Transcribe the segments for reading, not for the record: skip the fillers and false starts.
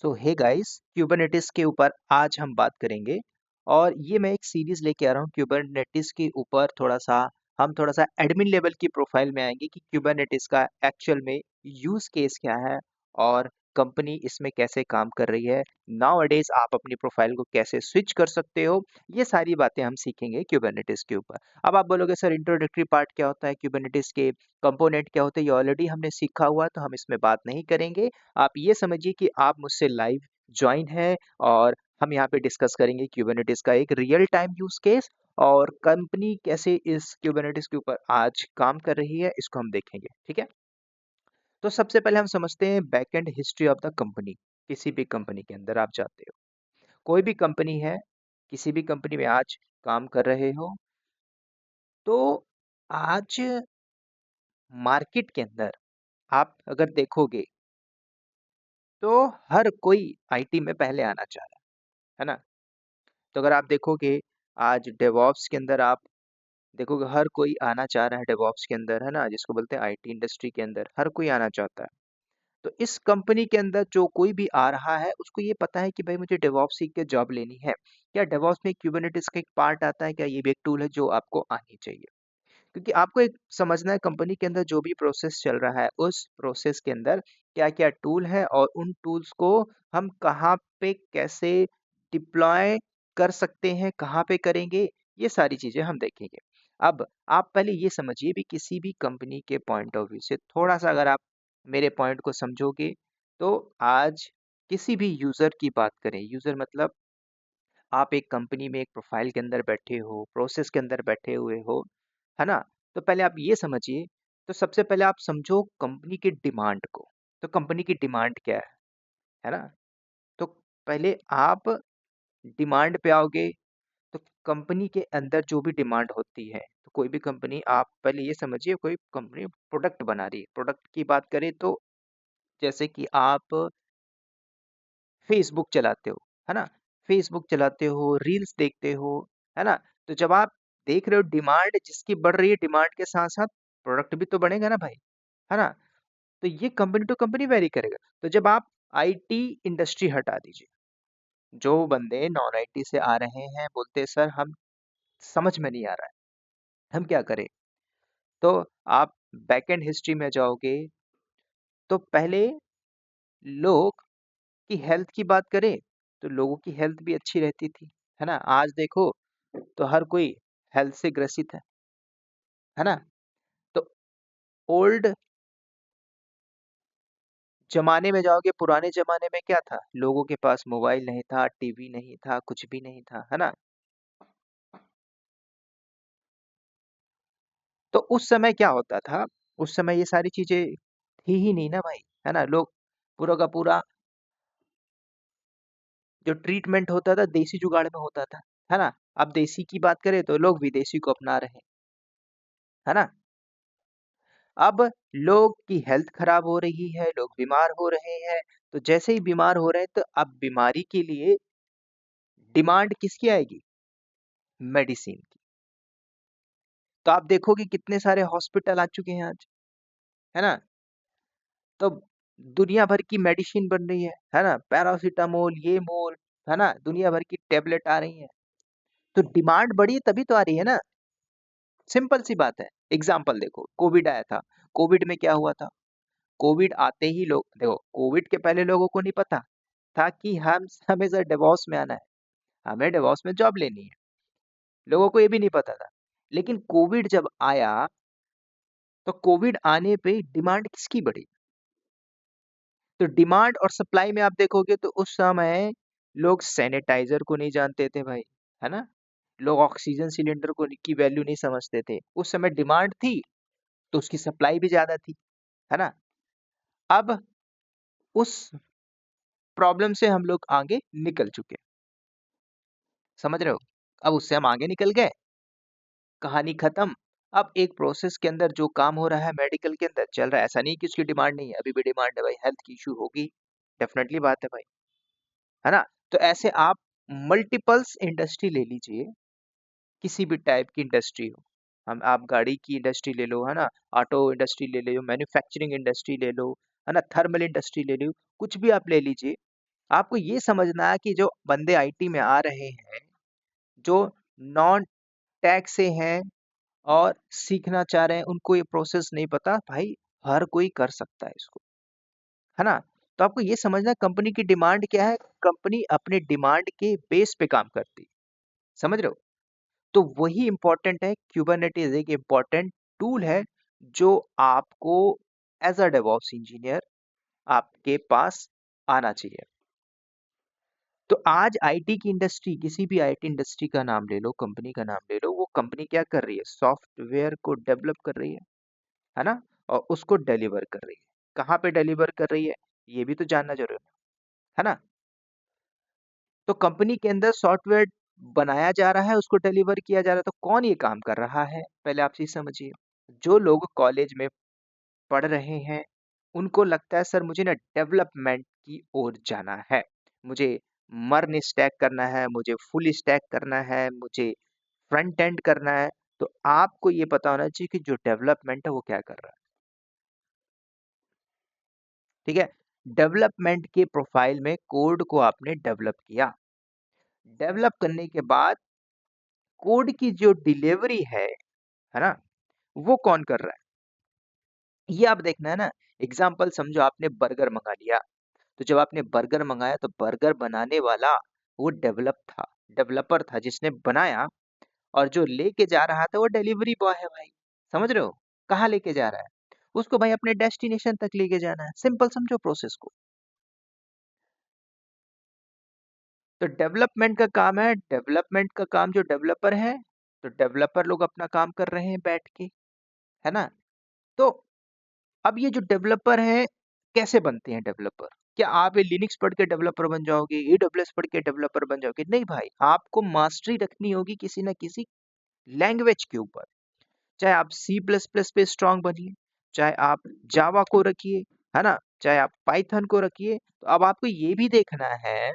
सो hey guys, Kubernetes के ऊपर आज हम बात करेंगे। और ये मैं एक सीरीज लेके आ रहा हूँ क्यूबरनेटिस के ऊपर। थोड़ा सा एडमिन लेवल की प्रोफाइल में आएंगे कि क्यूबरनेटिस का एक्चुअल में यूज केस क्या है और कंपनी इसमें कैसे काम कर रही है। नाउ अडेज आप अपनी प्रोफाइल को कैसे स्विच कर सकते हो, ये सारी बातें हम सीखेंगे क्यूबरनेटिस के ऊपर। अब आप बोलोगे सर इंट्रोडक्टरी पार्ट क्या होता है, क्यूबरनेटिस के कंपोनेंट क्या होते हैं, ये ऑलरेडी हमने सीखा हुआ है तो हम इसमें बात नहीं करेंगे। आप ये समझिए कि आप मुझसे लाइव ज्वाइन है और हम यहाँ पे डिस्कस करेंगे क्यूबरनेटिस का एक रियल टाइम यूज केस और कंपनी कैसे इस क्यूबरनेटिस के ऊपर आज काम कर रही है, इसको हम देखेंगे। ठीक है, तो सबसे पहले हम समझते हैं back and history of the company. किसी भी कंपनी के अंदर आप जाते हो, कोई भी कंपनी है, किसी भी कंपनी में आज काम कर रहे हो, तो आज मार्केट के अंदर आप अगर देखोगे तो हर कोई आईटी में पहले आना चाह रहा है ना। तो अगर आप देखोगे आज डेवॉप्स के अंदर, आप देखोगे हर कोई आना चाह रहा है डेवॉप्स के अंदर, है ना, जिसको बोलते हैं आईटी इंडस्ट्री के अंदर हर कोई आना चाहता है। तो इस कंपनी के अंदर जो कोई भी आ रहा है उसको ये पता है कि भाई मुझे डेवॉप्स सीख के जॉब लेनी है। क्या डेवॉप्स में क्यूबरनेटिस का एक पार्ट आता है? क्या ये भी एक टूल है जो आपको आनी चाहिए? क्योंकि आपको एक समझना है कंपनी के अंदर जो भी प्रोसेस चल रहा है उस प्रोसेस के अंदर क्या क्या टूल है और उन टूल्स को हम कहाँ पे कैसे डिप्लॉय कर सकते हैं, कहाँ पे करेंगे, ये सारी चीजें हम देखेंगे। अब आप पहले ये समझिए भी किसी भी कंपनी के पॉइंट ऑफ व्यू से थोड़ा सा अगर आप मेरे पॉइंट को समझोगे तो आज किसी भी यूजर की बात करें, यूजर मतलब आप एक कंपनी में एक प्रोफाइल के अंदर बैठे हो, प्रोसेस के अंदर बैठे हुए हो, है ना। तो पहले आप ये समझिए, तो सबसे पहले आप समझो कंपनी की डिमांड को। तो कंपनी की डिमांड क्या है ना। तो पहले आप डिमांड पे आओगे, तो कंपनी के अंदर जो भी डिमांड होती है, तो कोई भी कंपनी, आप पहले ये समझिए कोई कंपनी प्रोडक्ट बना रही है। प्रोडक्ट की बात करें तो जैसे कि आप फेसबुक चलाते हो, है ना, फेसबुक चलाते हो, रील्स देखते हो, है ना। तो जब आप देख रहे हो डिमांड जिसकी बढ़ रही है, डिमांड के साथ साथ प्रोडक्ट भी तो बढ़ेगा ना भाई, है ना। तो ये कंपनी टू कंपनी वेरी करेगा। तो जब आप आईटी इंडस्ट्री हटा दीजिए, जो बंदे नॉन आईटी से आ रहे हैं बोलते हैं सर हम समझ में नहीं आ रहा है, हम क्या करें। तो आप बैकएंड हिस्ट्री में जाओगे तो पहले लोग की हेल्थ की बात करें तो लोगों की हेल्थ भी अच्छी रहती थी, है ना। आज देखो तो हर कोई हेल्थ से ग्रसित है ना। तो ओल्ड जमाने में जाओगे, पुराने जमाने में क्या था, लोगों के पास मोबाइल नहीं था, टीवी नहीं था, कुछ भी नहीं था, है ना। तो उस समय क्या होता था, उस समय ये सारी चीजें थी ही नहीं ना भाई, है ना। लोग पूरा का पूरा जो ट्रीटमेंट होता था देसी जुगाड़ में होता था, है ना। अब देसी की बात करें तो लोग विदेशी को अपना रहे हैं, है ना। अब लोग की हेल्थ खराब हो रही है, लोग बीमार हो रहे हैं। तो जैसे ही बीमार हो रहे हैं तो अब बीमारी के लिए डिमांड किसकी आएगी, मेडिसिन की। तो आप देखोगे कितने सारे हॉस्पिटल आ चुके हैं आज, है ना। तो दुनिया भर की मेडिसिन बन रही है ना, पैरासीटामोल, ये मोल, है ना, दुनिया भर की टेबलेट आ रही है। तो डिमांड बढ़ी है तभी तो आ रही है ना। सिंपल सी बात है। एग्जाम्पल देखो, कोविड आया था, कोविड में क्या हुआ था, कोविड आते ही लोग देखो, कोविड के पहले लोगों को नहीं पता था कि हम हमें सर डिवोर्स में आना है, हमें डिवोर्स में जॉब लेनी है, लोगों को ये भी नहीं पता था। लेकिन कोविड जब आया तो कोविड आने पे डिमांड किसकी बढ़ी। तो डिमांड और सप्लाई में आप देखोगे तो उस समय लोग सैनिटाइजर को नहीं जानते थे भाई, है ना। लोग ऑक्सीजन सिलेंडर को की वैल्यू नहीं समझते थे। उस समय डिमांड थी तो उसकी सप्लाई भी ज्यादा थी, है ना। अब उस प्रॉब्लम से हम लोग आगे निकल चुके, समझ रहे हो। अब उससे हम आगे निकल गए, कहानी खत्म। अब एक प्रोसेस के अंदर जो काम हो रहा है मेडिकल के अंदर चल रहा है, ऐसा नहीं कि उसकी डिमांड नहीं है, अभी भी डिमांड है भाई, हेल्थ की इशू होगी, डेफिनेटली बात है भाई, है ना। तो ऐसे आप मल्टीपल्स इंडस्ट्री ले लीजिए, किसी भी टाइप की इंडस्ट्री हो, हम आप गाड़ी की इंडस्ट्री ले लो, है ना, ऑटो इंडस्ट्री ले लो, मैन्युफैक्चरिंग इंडस्ट्री ले लो, है ना, थर्मल इंडस्ट्री ले लो, कुछ भी आप ले लीजिए। आपको ये समझना है कि जो बंदे आईटी में आ रहे हैं, जो नॉन टेक से हैं और सीखना चाह रहे हैं, उनको ये प्रोसेस नहीं पता, भाई हर कोई कर सकता है इसको, है ना? तो आपको ये समझना है कंपनी की डिमांड क्या है, कंपनी अपने डिमांड के बेस पे काम करती है, समझ रहे हो? तो वही इम्पोर्टेंट है, कुबरनेटिस एक इम्पोर्टेंट टूल है जो आपको एज अ डेवऑप्स इंजीनियर आपके पास आना चाहिए। तो आज आईटी की इंडस्ट्री, किसी भी आईटी इंडस्ट्री का नाम ले लो, कंपनी का नाम ले लो, वो कंपनी क्या कर रही है, सॉफ्टवेयर को डेवलप कर रही है ना? और उसको डिलीवर कर रही है। कहाँ पे डिलीवर कर रही है, ये भी तो जानना जरूरी है ना? तो कंपनी के अंदर सॉफ्टवेयर बनाया जा रहा है, उसको डिलीवर किया जा रहा है, तो कौन ये काम कर रहा है, पहले आप चीज समझिए। जो लोग कॉलेज में पढ़ रहे हैं, उनको लगता है सर मुझे ना डेवलपमेंट की ओर जाना है, मुझे मर्न स्टैक करना है, मुझे फुल स्टैक करना है, मुझे फ्रंट एंड करना है। तो आपको ये पता होना चाहिए कि जो डेवलपमेंट है वो क्या कर रहा है, ठीक है? डेवलपमेंट के प्रोफाइल में कोड को आपने डेवलप किया, डेवलप करने के बाद कोड की जो डिलीवरी है ना, वो कौन कर रहा है, ये आप देखना है ना। एग्जाम्पल समझो, आपने बर्गर मंगा लिया, तो जब आपने बर्गर मंगाया तो बर्गर बनाने वाला वो डेवलपर था जिसने बनाया, और जो लेके जा रहा था वो डिलीवरी बॉय है भाई, समझ रहे हो? कहाँ लेके जा रहा है, उसको भाई अपने डेस्टिनेशन तक लेके जाना है, सिंपल समझो प्रोसेस को। तो डेवलपमेंट का काम है, डेवलपमेंट का काम जो डेवलपर है, तो डेवलपर लोग अपना काम कर रहे हैं बैठ के, है ना? तो अब ये जो डेवलपर है, कैसे बनते हैं डेवलपर? क्या आप ये लिनक्स पढ़ के डेवलपर बन जाओगे, एडब्ल्यूएस पढ़ के डेवलपर बन जाओगे? नहीं भाई, आपको मास्टरी रखनी होगी किसी ना किसी लैंग्वेज के ऊपर। चाहे आप सी प्लस प्लस पे स्ट्रांग बनिए, चाहे आप जावा को रखिए, है ना, चाहे आप पाइथन को रखिए। तो अब आपको ये भी देखना है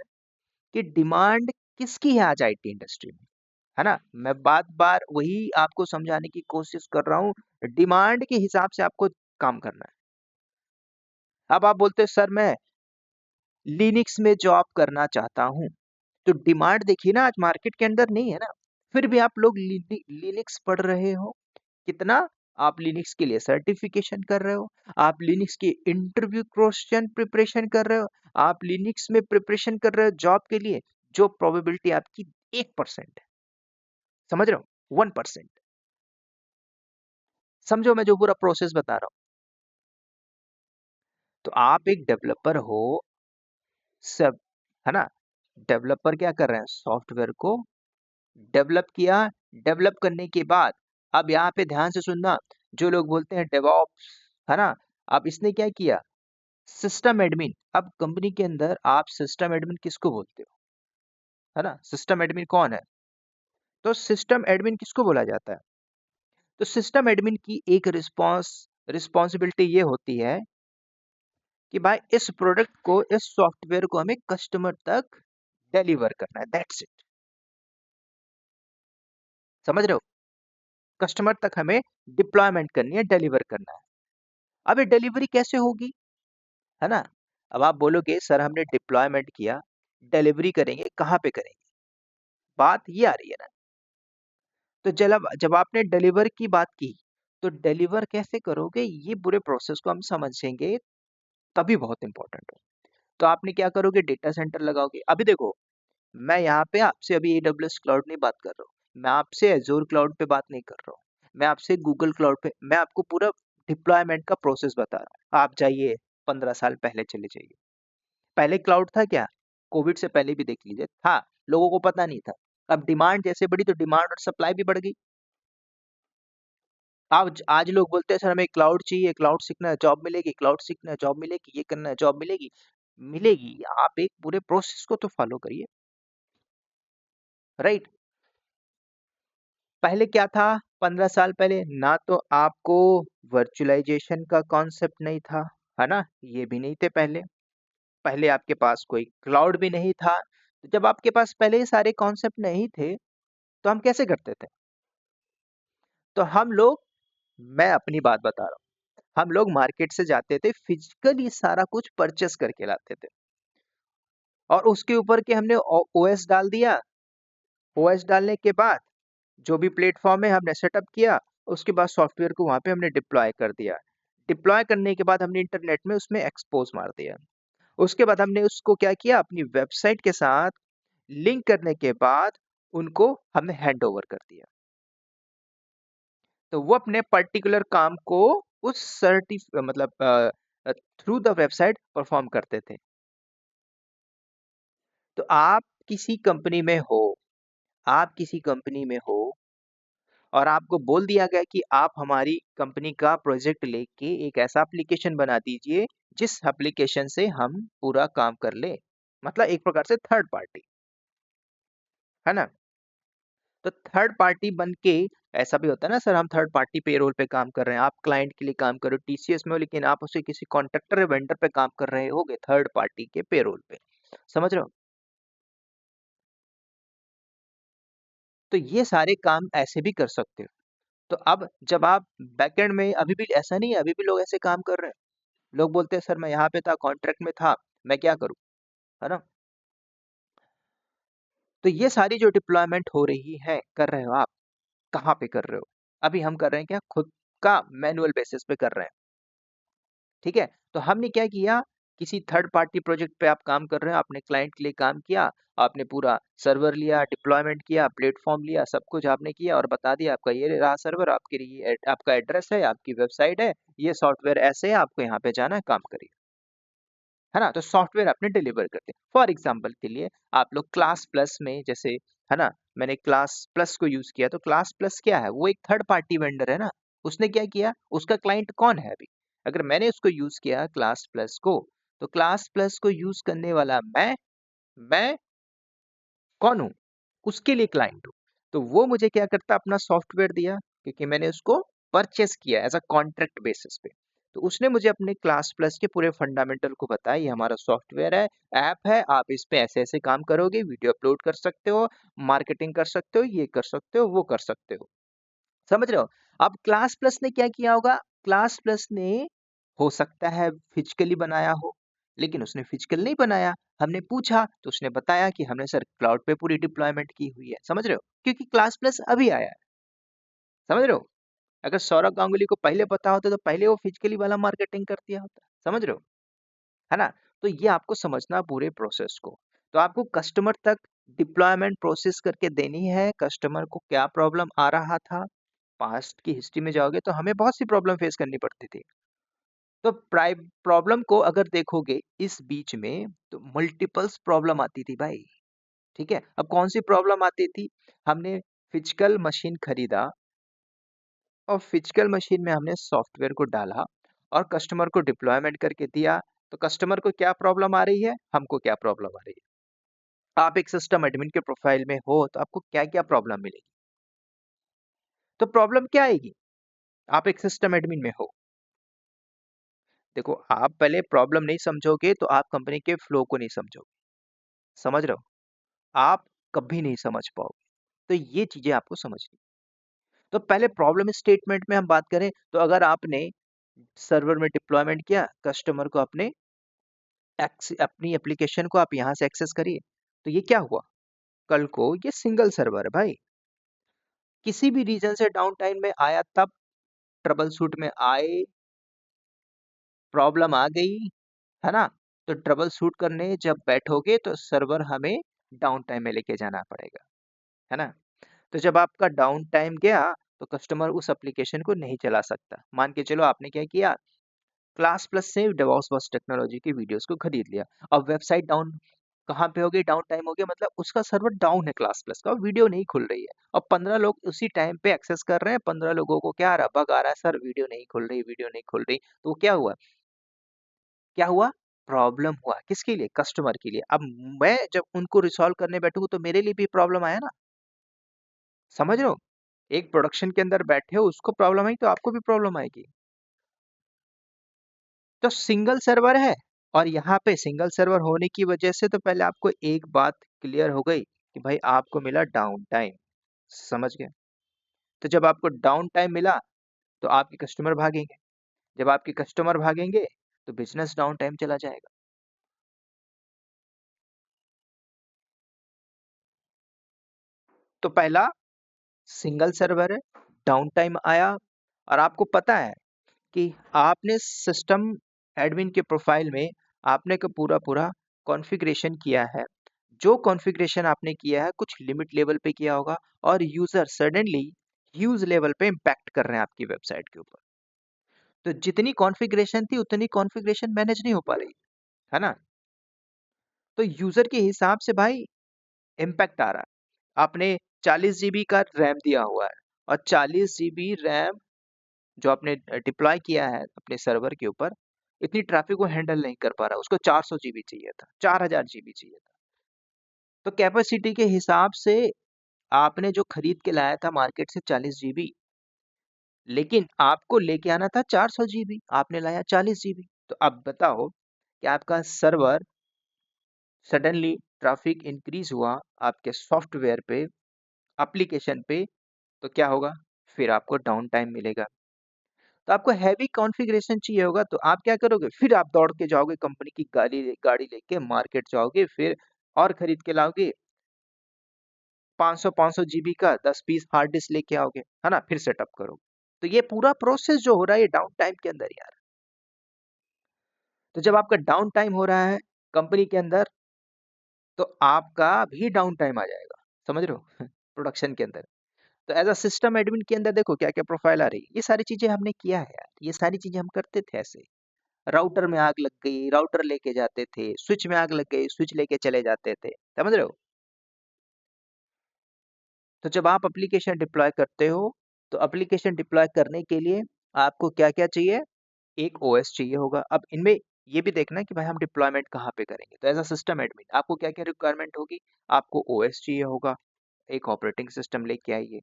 कि डिमांड किसकी है आज आईटी इंडस्ट्री में, है ना? मैं बात बार वही आपको समझाने की कोशिश कर रहा हूँ, डिमांड के हिसाब से आपको काम करना है। अब आप बोलते हैं सर मैं लिनक्स में जॉब करना चाहता हूँ, तो डिमांड देखिए ना, आज मार्केट के अंदर नहीं है ना, फिर भी आप लोग लिनक्स पढ़ रहे हो। कितना? आप लिनक्स के लिए सर्टिफिकेशन कर रहे हो, आप लिनक्स के इंटरव्यू क्वेश्चन प्रिपरेशन कर रहे हो, आप लिनक्स में प्रिपरेशन कर रहे हो जॉब के लिए, जो प्रोबेबिलिटी आपकी 1% है, समझ रहे हो, 1%। समझो मैं जो पूरा प्रोसेस बता रहा हूँ। तो आप एक डेवलपर हो, सब, है ना? डेवलपर क्या कर रहे हैं, सॉफ्टवेयर को डेवलप किया, डेवलप करने के बाद अब यहाँ पे ध्यान से सुनना, जो लोग बोलते हैं डेवऑप्स, है ना, अब इसने क्या किया, सिस्टम एडमिन। अब कंपनी के अंदर आप सिस्टम एडमिन किसको बोलते हो, है ना? सिस्टम एडमिन कौन है? तो सिस्टम एडमिन किसको बोला जाता है? तो सिस्टम एडमिन की एक रिस्पॉन्सिबिलिटी ये होती है कि भाई इस प्रोडक्ट को, इस सॉफ्टवेयर को हमें कस्टमर तक डिलीवर करना है, दैट्स इट। समझ रहे हो? कस्टमर तक हमें डिप्लॉयमेंट करनी है, डिलीवर करना है। अब ये डिलीवरी कैसे होगी, है ना? अब आप बोलोगे सर हमने डिप्लॉयमेंट किया, डिलीवरी करेंगे, कहाँ पे करेंगे? बात ये आ रही है ना। तो जब जब आपने डिलीवर की बात की, तो डिलीवर कैसे करोगे, ये पूरे प्रोसेस को हम समझेंगे, तभी बहुत इंपॉर्टेंट हो। तो आपने क्या करोगे, डेटा सेंटर लगाओगे। अभी देखो, मैं यहाँ पे आपसे अभी एडब्ल्यूएस क्लाउड नहीं बात कर रहा हूँ, मैं आपसे एजूर क्लाउड पे बात नहीं कर रहा हूँ, मैं आपसे गूगल क्लाउड पे, मैं आपको पूरा डिप्लॉयमेंट का प्रोसेस बता रहा हूँ। आप जाइए 15 साल पहले चले जाइए, पहले क्लाउड था क्या? कोविड से पहले भी देख लीजिए, था, लोगों को पता नहीं था। अब डिमांड जैसे बढ़ी तो डिमांड और सप्लाई भी बढ़ गई। आज लोग बोलते हैं सर हमें क्लाउड चाहिए, क्लाउड सीखना है जॉब मिलेगी, क्लाउड सीखना है जॉब मिलेगी, ये करना है जॉब मिलेगी। मिलेगी, आप एक पूरे प्रोसेस को तो फॉलो करिए, राइट? पहले क्या था, 15 साल पहले ना तो आपको वर्चुअलाइजेशन का कॉन्सेप्ट नहीं था, है ना, ये भी नहीं थे पहले। पहले आपके पास कोई क्लाउड भी नहीं था। तो जब आपके पास पहले ये सारे कॉन्सेप्ट नहीं थे, तो हम कैसे करते थे? तो हम लोग, मैं अपनी बात बता रहा हूँ, हम लोग मार्केट से जाते थे, फिजिकली सारा कुछ परचेस करके लाते थे। और उसके ऊपर के हमने ओएस डाल दिया। ओएस डालने के बाद जो भी प्लेटफॉर्म है हमने सेटअप किया, उसके बाद सॉफ्टवेयर को वहां पे हमने डिप्लॉय कर दिया। डिप्लॉय करने के बाद हमने इंटरनेट में उसमें एक्सपोज मार दिया। उसके बाद हमने उसको क्या किया, अपनी वेबसाइट के साथ लिंक करने के बाद उनको हमने हैंड ओवर कर दिया। तो वो अपने पर्टिकुलर काम को उस मतलब थ्रू द वेबसाइट परफॉर्म करते थे। तो आप किसी कंपनी में हो, आप किसी कंपनी में हो और आपको बोल दिया गया कि आप हमारी कंपनी का प्रोजेक्ट लेके एक ऐसा एप्लीकेशन बना दीजिए जिस एप्लीकेशन से हम पूरा काम कर ले, मतलब एक प्रकार से थर्ड पार्टी, है ना। तो थर्ड पार्टी बन के ऐसा भी होता है ना सर, हम थर्ड पार्टी पेरोल पे काम कर रहे हैं, आप क्लाइंट के लिए काम कर रहे हो टीसीएस में हो, लेकिन आप उसे किसी कॉन्ट्रैक्टर या वेंडर पे काम कर रहे होगे थर्ड पार्टी के पेरोल पे, समझ रहे हो। तो ये सारे काम ऐसे भी कर सकते हो। तो अब जब आप बैकएंड में, अभी भी ऐसा नहीं है, अभी भी लोग ऐसे काम कर रहे हैं। लोग बोलते हैं सर मैं यहाँ पे था, कॉन्ट्रैक्ट में था, मैं क्या करूँ, है ना। तो ये सारी जो डिप्लॉयमेंट हो रही है, कर रहे हो आप, कहाँ पे कर रहे हो? अभी हम कर रहे हैं क्या, खुद का मैनुअल बेसिस पे कर रहे हैं, ठीक है। तो हमने क्या किया, किसी थर्ड पार्टी प्रोजेक्ट पे आप काम कर रहे हो, आपने क्लाइंट के लिए काम किया, आपने पूरा सर्वर लिया, डिप्लॉयमेंट किया, प्लेटफॉर्म लिया, सब कुछ आपने किया और बता दिया आपका ये रहा सर्वर, आपके लिए आपका एड्रेस है, आपकी वेबसाइट है, ये सॉफ्टवेयर ऐसे है, आपको यहाँ पे जाना है, काम करिए, है ना। तो सॉफ्टवेयर आपने डिलीवर कर दिया। फॉर एग्जाम्पल के लिए आप लोग क्लास प्लस में, जैसे, है ना, मैंने क्लास प्लस को यूज किया, तो क्लास प्लस क्या है, वो एक थर्ड पार्टी वेंडर है ना। उसने क्या किया, उसका क्लाइंट कौन है अभी, अगर मैंने उसको यूज किया क्लास प्लस को, तो क्लास प्लस को यूज करने वाला मैं कौन हूँ, उसके लिए क्लाइंट हूँ। तो वो मुझे क्या करता, अपना सॉफ्टवेयर दिया, क्योंकि मैंने उसको परचेस किया एज अ कॉन्ट्रैक्ट बेसिस पे। तो उसने मुझे अपने क्लास प्लस के पूरे फंडामेंटल को बताया, ये हमारा सॉफ्टवेयर है, ऐप है, आप इस पे ऐसे ऐसे काम करोगे, वीडियो अपलोड कर सकते हो, मार्केटिंग कर सकते हो, ये कर सकते हो, वो कर सकते हो, समझ रहे हो। अब क्लास प्लस ने क्या किया होगा, क्लास प्लस ने हो सकता है फिजिकली बनाया हो, लेकिन उसने फिजिकल नहीं बनाया। हमने पूछा तो उसने बताया कि हमने सर क्लाउड पे पूरी डिप्लॉयमेंट की हुई है, समझ रहे हो, क्योंकि क्लास प्लस अभी आया है, समझ रहे हो। अगर सौरभ गांगुली को पहले पता होता तो पहले वो फिजिकली वाला मार्केटिंग कर दिया होता, समझ रहे हो, है ना। तो ये आपको समझना पूरे प्रोसेस को। तो आपको कस्टमर तक डिप्लॉयमेंट प्रोसेस करके देनी है, कस्टमर को क्या प्रॉब्लम आ रहा था, पास्ट की हिस्ट्री में जाओगे तो हमें बहुत सी प्रॉब्लम फेस करनी पड़ती थी। तो प्रॉब्लम को अगर देखोगे इस बीच में, तो मल्टीपल्स प्रॉब्लम आती थी भाई, ठीक है। अब कौन सी प्रॉब्लम आती थी, हमने फिजिकल मशीन खरीदा और फिजिकल मशीन में हमने सॉफ्टवेयर को डाला और कस्टमर को डिप्लॉयमेंट करके दिया। तो कस्टमर को क्या प्रॉब्लम आ रही है, हमको क्या प्रॉब्लम आ रही है। आप एक सिस्टम एडमिन के प्रोफाइल में हो तो आपको क्या क्या प्रॉब्लम मिलेगी, तो प्रॉब्लम क्या आएगी, आप एक सिस्टम एडमिन में हो। देखो, आप पहले प्रॉब्लम नहीं समझोगे तो आप कंपनी के फ्लो को नहीं समझोगे, समझ रहे हो, आप कभी नहीं समझ पाओगे। तो ये चीजें आपको समझनी। तो पहले प्रॉब्लम स्टेटमेंट में हम बात करें, तो अगर आपने सर्वर में डिप्लॉयमेंट किया, कस्टमर को अपने अपनी एप्लीकेशन को आप यहां से एक्सेस करिए, तो ये क्या हुआ, कल को ये सिंगल सर्वर है भाई, किसी भी रीजन से डाउन टाइम में आया, तब ट्रबल शूट में आए, प्रॉब्लम आ गई, है ना। तो ट्रबल शूट करने जब बैठोगे तो सर्वर हमें डाउन टाइम में लेके जाना पड़ेगा, है ना। तो जब आपका डाउन टाइम गया तो कस्टमर उस एप्लीकेशन को नहीं चला सकता। मान के चलो आपने क्या किया, क्लास प्लस से डेवॉप्स बस टेक्नोलॉजी की वीडियोस को खरीद लिया। अब वेबसाइट डाउन कहाँ पे हो गई, डाउन टाइम हो गया, मतलब उसका सर्वर डाउन है क्लास प्लस का, वीडियो नहीं खुल रही है। और 15 लोग उसी टाइम पे एक्सेस कर रहे हैं, 15 लोगों को क्या आ रहा, बग आ रहा है, सर वीडियो नहीं खुल रही, वीडियो नहीं खुल रही। तो वो क्या हुआ, क्या हुआ, प्रॉब्लम हुआ, किसके लिए, कस्टमर के लिए। अब मैं जब उनको रिसॉल्व करने बैठूं तो मेरे लिए भी प्रॉब्लम आया ना, समझ रहे हो। एक प्रोडक्शन के अंदर बैठे हो, उसको प्रॉब्लम आई तो आपको भी प्रॉब्लम आएगी। तो सिंगल सर्वर है, और यहाँ पे सिंगल सर्वर होने की वजह से तो पहले आपको एक बात क्लियर हो गई कि भाई आपको मिला डाउन टाइम, समझ गए। तो जब आपको डाउन टाइम मिला तो आपके कस्टमर भागेंगे, जब आपके कस्टमर भागेंगे तो बिजनेस डाउन टाइम चला जाएगा। तो पहला सिंगल सर्वर है, डाउन टाइम आया, और आपको पता है कि आपने सिस्टम एडमिन के प्रोफाइल में आपने का पूरा पूरा कॉन्फ़िगरेशन किया है। जो कॉन्फ़िगरेशन आपने किया है कुछ लिमिट लेवल पे किया होगा, और यूजर सडनली ह्यूज लेवल पे इम्पैक्ट कर रहे हैं आपकी वेबसाइट के ऊपर। तो जितनी कॉन्फ़िगरेशन थी उतनी कॉन्फ़िगरेशन मैनेज नहीं हो पा रही, है ना? तो यूजर के हिसाब से भाई इम्पैक्ट आ रहा है। आपने 40 जीबी का रैम दिया हुआ है, और 40 जीबी रैम जो आपने डिप्लॉय किया है अपने सर्वर के ऊपर, इतनी ट्रैफिक को हैंडल नहीं कर पा रहा, उसको 400 जीबी चाहिए था, 4000 जीबी चाहिए था। तो कैपेसिटी के हिसाब से आपने जो खरीद के लाया था मार्केट से 40 जीबी, लेकिन आपको लेके आना था 400 जीबी, आपने लाया 40 जीबी। तो अब बताओ कि आपका सर्वर सडनली ट्रैफिक इंक्रीज हुआ आपके सॉफ्टवेयर पे, एप्लीकेशन पे, तो क्या होगा? फिर आपको डाउन टाइम मिलेगा। तो आपको हैवी कॉन्फ़िगरेशन चाहिए होगा, तो आप क्या करोगे? फिर आप दौड़ के जाओगे कंपनी की गाड़ी लेके मार्केट जाओगे, फिर और खरीद के लाओगे 500 जीबी का 10 पीस हार्ड डिस्क लेके आओगे, है ना? फिर सेटअप करोगे। तो ये पूरा प्रोसेस जो हो रहा है ये डाउन टाइम के अंदर यार। तो जब आपका डाउन टाइम हो रहा है कंपनी के अंदर, तो आपका भी डाउन टाइम आ जाएगा। समझ रहे हो? प्रोडक्शन के अंदर। तो एज़ अ सिस्टम एडमिन के अंदर देखो क्या-क्या प्रोफाइल आ रही है। ये सारी चीज़ें हमने किया है यार। ये सारी चीज़ें हम करते थे ऐसे। राउटर में आग लग गई, राउटर लेके जाते थे, स्विच में आग लग गई, स्विच लेके चले जाते थे, समझ रहे हो? तो जब आप एप्लीकेशन डिप्लॉय करते हो, तो एप्लीकेशन डिप्लॉय करने के लिए आपको क्या-क्या चाहिए? एक ओएस चाहिए होगा। अब इनमें ये भी देखना है कि भाई हम डिप्लॉयमेंट कहाँ पे करेंगे। तो एज़ अ सिस्टम एडमिन आपको क्या-क्या रिक्वायरमेंट होगी? आपको ओएस चाहिए होगा, एक ऑपरेटिंग सिस्टम लेके आइए,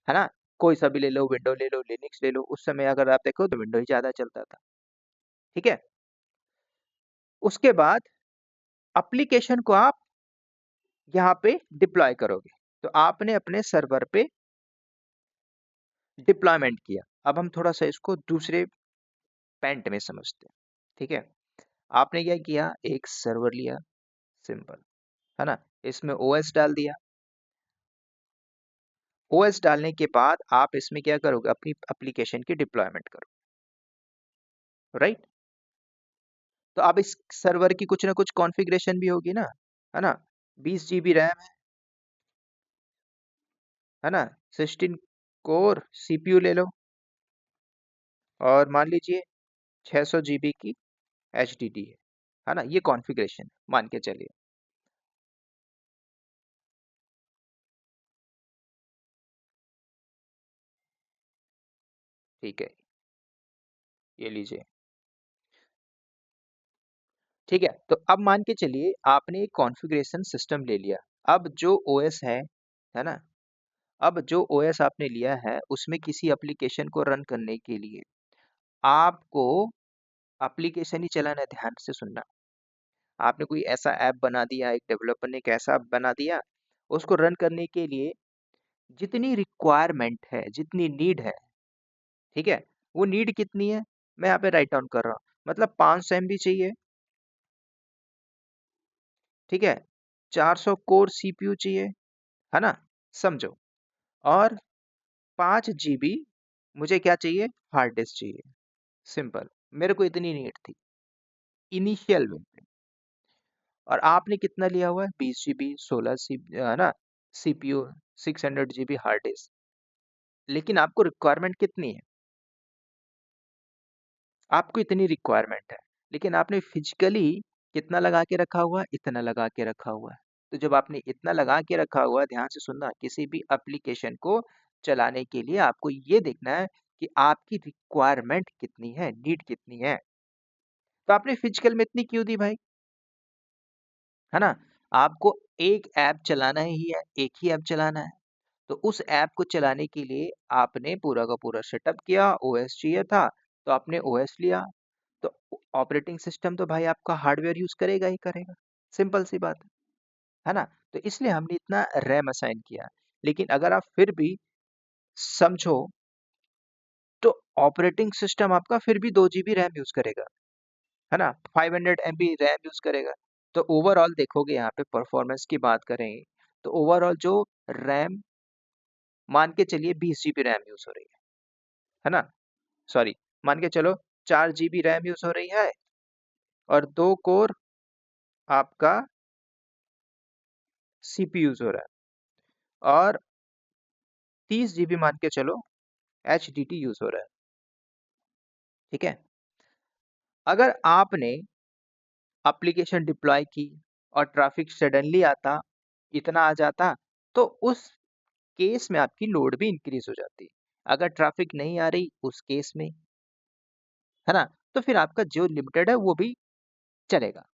है ना? कोई सा भी ले लो, विंडो ले लो, लिनक्स ले लो। उस समय अगर आप देखो तो विंडो ही ज़्यादा चलता था, ठीक है? उसके बाद एप्लीकेशन को आप यहाँ पे डिप्लॉय करोगे। तो आपने अपने सर्वर पे डिप्लॉयमेंट किया। अब हम थोड़ा-सा इसको दूसरे पैंट में समझते हैं, ठीक है? आपने क्या किया? एक सर्वर लिया, सिंपल, है ना? इसमें ओएस डाल दिया। ओएस डालने के बाद आप इसमें क्या करोगे? अपनी एप्लीकेशन की डिप्लॉयमेंट करोगे, राइट? तो अब इस सर्वर की कुछ ना कुछ कॉन्फ़िगरेशन भी होगी ना, है ना? 20 जीबी रैम है ना? 16 कोर सीपीयू ले लो, और मान लीजिए 600 जीबी की एचडीडी है ना? ये कॉन्फ़िगरेशन मान के चलिए। ठीक है, ये लीजिए। ठीक है, तो अब मान के चलिए आपने एक कॉन्फ़िगरेशन सिस्टम ले लिया। अब जो ओएस है ना? अब जो ओएस आपने लिया है, उसमें किसी एप्लीकेशन को रन करने के लिए आपको एप्लीकेशन ही चलाना है, ध्यान से सुनना। आपने कोई ऐसा ऐप बना दिया, एक डेवलपर ने एक ऐसा ऐप बना दिया, उसको रन करने के लिए जितनी रिक्वायरमेंट है, जितनी नीड है, ठीक है? वो नीड कितनी है? मैं यहाँ पे राइट डाउन कर रहा हूँ। मतलब 500 एमबी चाहिए, ठीक है? 400 कोर सीपीयू चाहिए, है ना? समझो। और 5 जीबी मुझे क्या चाहिए? हार्ड डिस्क चाहिए। सिंपल। मेरे को इतनी नीड थी, इनिशियल में। और आपने कितना लिया हुआ है? 20 जीबी, 16 है ना? CPU, 600 GB hard disk. लेकिन आपको रिक्वायरमेंट कितनी है? आपको इतनी रिक्वायरमेंट है, लेकिन आपने फिजिकली कितना लगा के रखा हुआ है? इतना लगा के रखा हुआ है। तो जब आपने इतना लगा के रखा हुआ है, ध्यान से सुनना, किसी भी एप्लीकेशन को चलाने के लिए आपको ये देखना है कि आपकी रिक्वायरमेंट कितनी है, नीड कितनी है। तो आपने फिजिकल में इतनी क्यों दी भाई? है ना? आपको एक ऐप चलाना ही है, एक ही ऐप चलाना है। तो उस ऐप को चलाने के लिए आपने पूरा का पूरा सेटअप किया, ओएस चाहिए था, तो आपने ओएस लिया। तो ऑपरेटिंग सिस्टम तो भाई आपका हार्डवेयर यूज़ करेगा ही करेगा, सिंपल सी बात है ना? तो इसलिए हमने इतना रैम असाइन किया। लेकिन अगर आप फिर भी समझो, तो ऑपरेटिंग सिस्टम आपका फिर भी 2 जीबी रैम यूज़ करेगा, है ना? 500 एमबी रैम यूज़ करेगा। तो ओवरऑल देखोगे यहाँ पे परफॉर्मेंस की बात करें, तो ओवरऑल जो रैम मान के चलिए 20 GB रैम यूज हो रही है ना, सॉरी, मान के चलो 4 GB रैम यूज हो रही है और 2 कोर आपका CPU यूज हो रहा है और 30 GB मान के चलो HDD यूज हो रहा है। ठीक है, अगर आपने एप्लीकेशन डिप्लॉय की और ट्रैफिक सडनली आता, इतना आ जाता, तो उस केस में आपकी लोड भी इंक्रीज हो जाती। अगर ट्रैफिक नहीं आ रही उस केस में, है ना, तो फिर आपका जो लिमिटेड है वो भी चलेगा।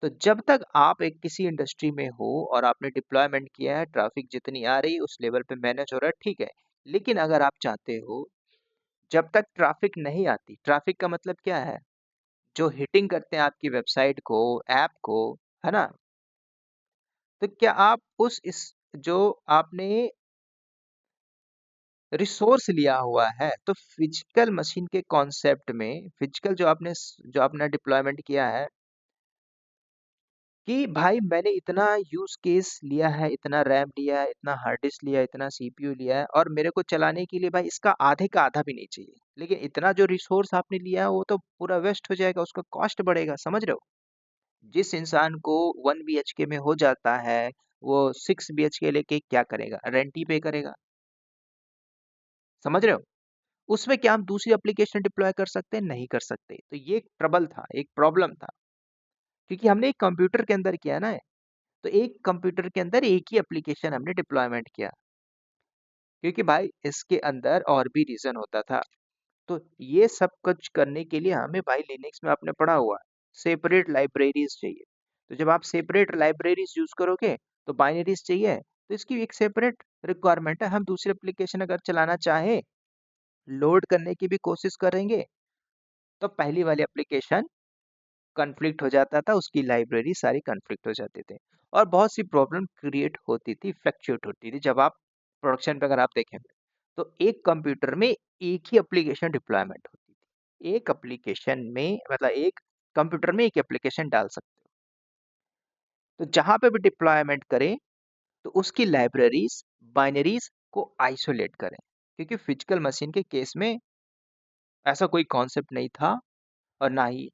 तो जब तक आप एक किसी इंडस्ट्री में हो और आपने डिप्लॉयमेंट किया है, ट्रैफिक जितनी आ रही उस लेवल पे मैनेज हो रहा है, ठीक है। लेकिन अगर आप चाहते हो, जब तक ट्रैफिक नहीं आती, ट्रैफिक का मतलब क्या है, जो हिटिंग करते हैं आपकी वेबसाइट को, ऐप को, है ना, तो क्या आप उस इस जो आपने रिसोर्स लिया हुआ है, तो फिजिकल मशीन के कॉन्सेप्ट में, फिजिकल जो आपने डिप्लॉयमेंट किया है कि भाई मैंने इतना यूज केस लिया है, इतना रैम लिया है, इतना हार्ड डिस्क लिया है, इतना सीपीयू लिया है और मेरे को चलाने के लिए भाई इसका आधे का आधा भी नहीं चाहिए, लेकिन इतना जो रिसोर्स आपने लिया है वो तो पूरा वेस्ट हो जाएगा, उसका कॉस्ट बढ़ेगा, समझ रहे हो। जिस इंसान को 1 BHK में हो जाता है, वो 6 BHK लेके क्या करेगा, रेंट ही पे करेगा, समझ रहे हो। उसमें क्या हम दूसरी एप्लीकेशन डिप्लॉय कर सकते हैं, नहीं कर सकते। तो ये एक ट्रबल था, एक प्रॉब्लम था, क्योंकि हमने एक कंप्यूटर के अंदर किया ना, तो एक कंप्यूटर के अंदर एक ही एप्लीकेशन हमने डिप्लॉयमेंट किया, क्योंकि भाई इसके अंदर और भी रीजन होता था। तो ये सब कुछ करने के लिए हमें भाई लिनक्स में आपने पढ़ा हुआ सेपरेट लाइब्रेरीज चाहिए। तो जब आप सेपरेट लाइब्रेरीज यूज करोगे तो बाइनरीज चाहिए, तो इसकी एक सेपरेट रिक्वायरमेंट है। हम दूसरी एप्लीकेशन अगर चलाना चाहे, लोड करने की भी कोशिश करेंगे, तो पहली वाली एप्लीकेशन कॉन्फ्लिक्ट हो जाता था, उसकी लाइब्रेरी सारी कॉन्फ्लिक्ट हो जाते थे और बहुत सी प्रॉब्लम क्रिएट होती थी, फ्लक्चुएट होती थी। जब आप प्रोडक्शन पे अगर आप देखें, तो एक कंप्यूटर में एक ही एप्लीकेशन डिप्लॉयमेंट होती थी, एक एप्लीकेशन में मतलब एक कंप्यूटर में एक एप्लीकेशन डाल सकते हो। तो जहां पे भी डिप्लॉयमेंट करें, तो उसकी लाइब्रेरीज, बाइनरीज को आइसोलेट करें, क्योंकि फिजिकल मशीन के केस में ऐसा कोई कॉन्सेप्ट नहीं था और ना ही